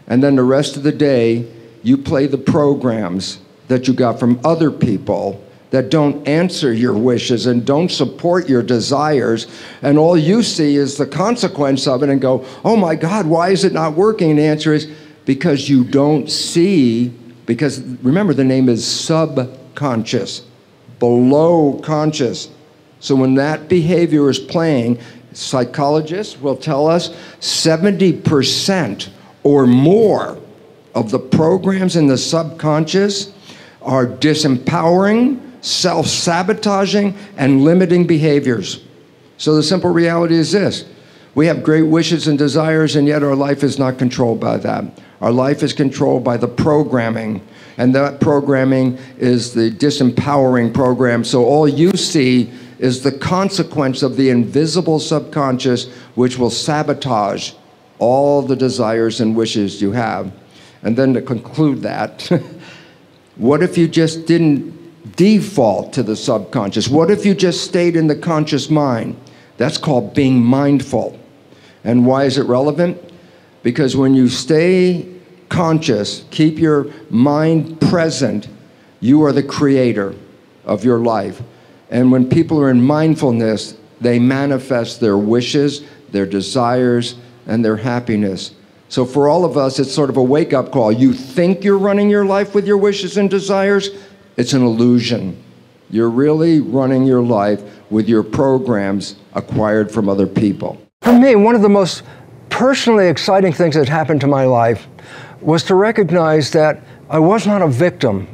Speaker 1: and then the rest of the day, you play the programs that you got from other people that don't answer your wishes and don't support your desires, and all you see is the consequence of it and go, oh my God, why is it not working? And the answer is because you don't see, because remember the name is subconscious, below conscious. So when that behavior is playing, psychologists will tell us 70% or more of the programs in the subconscious are disempowering, self-sabotaging, and limiting behaviors. So the simple reality is this: we have great wishes and desires, and yet our life is not controlled by that. Our life is controlled by the programming, and that programming is the disempowering program. So all you see is the consequence of the invisible subconscious, which will sabotage all the desires and wishes you have. And then to conclude that, what if you just didn't default to the subconscious? What if you just stayed in the conscious mind? That's called being mindful. And why is it relevant? Because when you stay conscious, keep your mind present, you are the creator of your life. And when people are in mindfulness, they manifest their wishes, their desires, and their happiness. So for all of us, it's sort of a wake-up call. You think you're running your life with your wishes and desires? It's an illusion. You're really running your life with your programs acquired from other people.
Speaker 7: For me, one of the most personally exciting things that happened to my life was to recognize that I was not a victim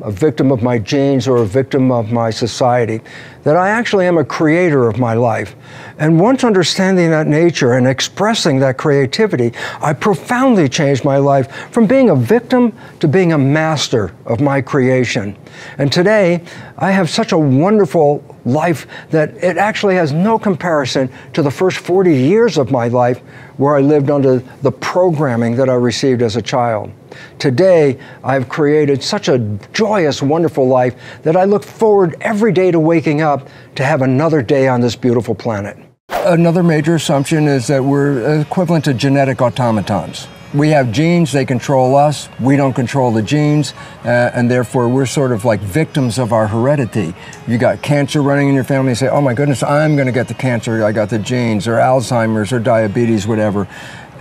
Speaker 7: of my genes or a victim of my society, that I actually am a creator of my life. And once understanding that nature and expressing that creativity, I profoundly changed my life from being a victim to being a master of my creation. And today, I have such a wonderful life that it actually has no comparison to the first 40 years of my life where I lived under the programming that I received as a child. Today, I've created such a joyous, wonderful life that I look forward every day to waking up to have another day on this beautiful planet.
Speaker 1: Another major assumption is that we're equivalent to genetic automatons. We have genes, they control us, we don't control the genes, and therefore we're sort of like victims of our heredity. You got cancer running in your family, you say, oh my goodness, I'm gonna get the cancer, I got the genes, or Alzheimer's, or diabetes, whatever.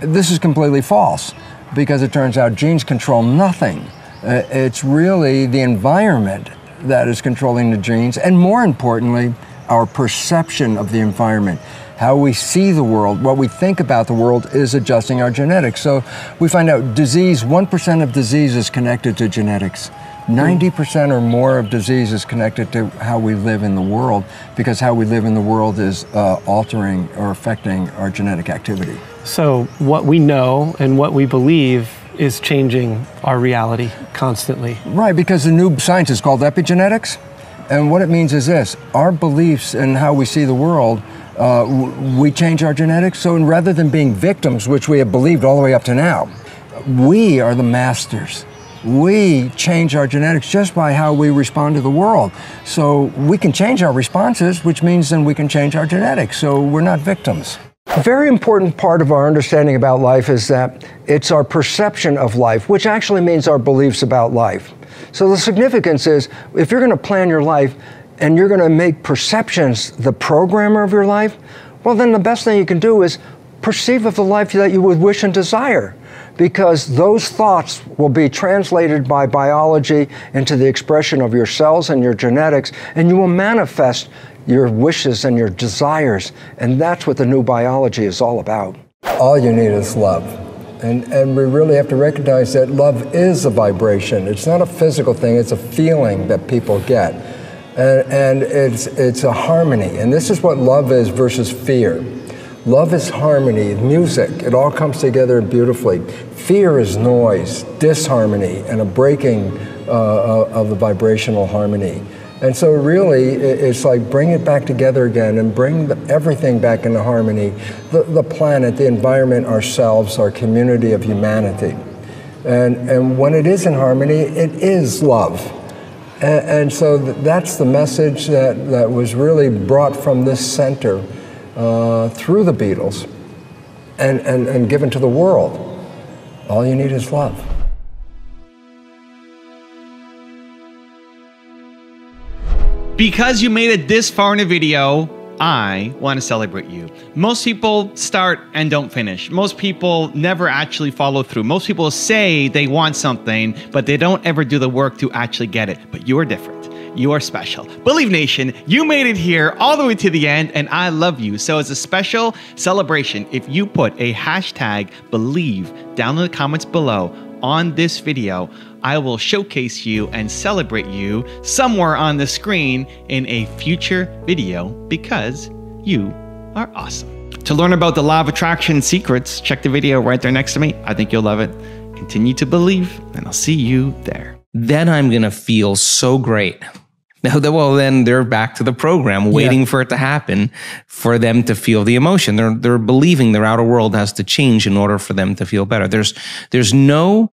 Speaker 1: This is completely false, because it turns out genes control nothing. It's really the environment that is controlling the genes, and more importantly, our perception of the environment. How we see the world, what we think about the world is adjusting our genetics. So we find out disease, 1% of disease is connected to genetics. 90% or more of disease is connected to how we live in the world, because how we live in the world is altering or affecting our genetic activity.
Speaker 8: So what we know and what we believe is changing our reality constantly.
Speaker 1: Right, because the new science is called epigenetics. And what it means is this: our beliefs and how we see the world, we change our genetics. So rather than being victims, which we have believed all the way up to now, we are the masters. We change our genetics just by how we respond to the world. So we can change our responses, which means then we can change our genetics. So we're not victims.
Speaker 7: A very important part of our understanding about life is that it's our perception of life, which actually means our beliefs about life. So the significance is, if you're going to plan your life and you're going to make perceptions the programmer of your life, well, then the best thing you can do is perceive of the life that you would wish and desire, because those thoughts will be translated by biology into the expression of your cells and your genetics, and you will manifest your wishes and your desires. And that's what the new biology is all about.
Speaker 1: All you need is love. And we really have to recognize that love is a vibration. It's not a physical thing, it's a feeling that people get. And it's a harmony. And this is what love is versus fear. Love is harmony, music. It all comes together beautifully. Fear is noise, disharmony, and a breaking of the vibrational harmony. And so really, it's like bring it back together again and bring everything back into harmony. The planet, the environment, ourselves, our community of humanity.
Speaker 7: And when it is in harmony, it is love. And so that's the message that was really brought from this center through the Beatles and given to the world. All you need is love.
Speaker 2: Because you made it this far in a video, I want to celebrate you. Most people start and don't finish. Most people never actually follow through. Most people say they want something, but they don't ever do the work to actually get it. But you are different. You are special. Believe Nation, you made it here all the way to the end, and I love you. So as a special celebration, if you put a hashtag believe down in the comments below on this video, I will showcase you and celebrate you somewhere on the screen in a future video because you are awesome. To learn about the law of attraction secrets, check the video right there next to me. I think you'll love it. Continue to believe, and I'll see you there.
Speaker 9: Then I'm going to feel so great. Well, then they're back to the program, waiting for it to happen, for them to feel the emotion. They're believing their outer world has to change in order for them to feel better. There's no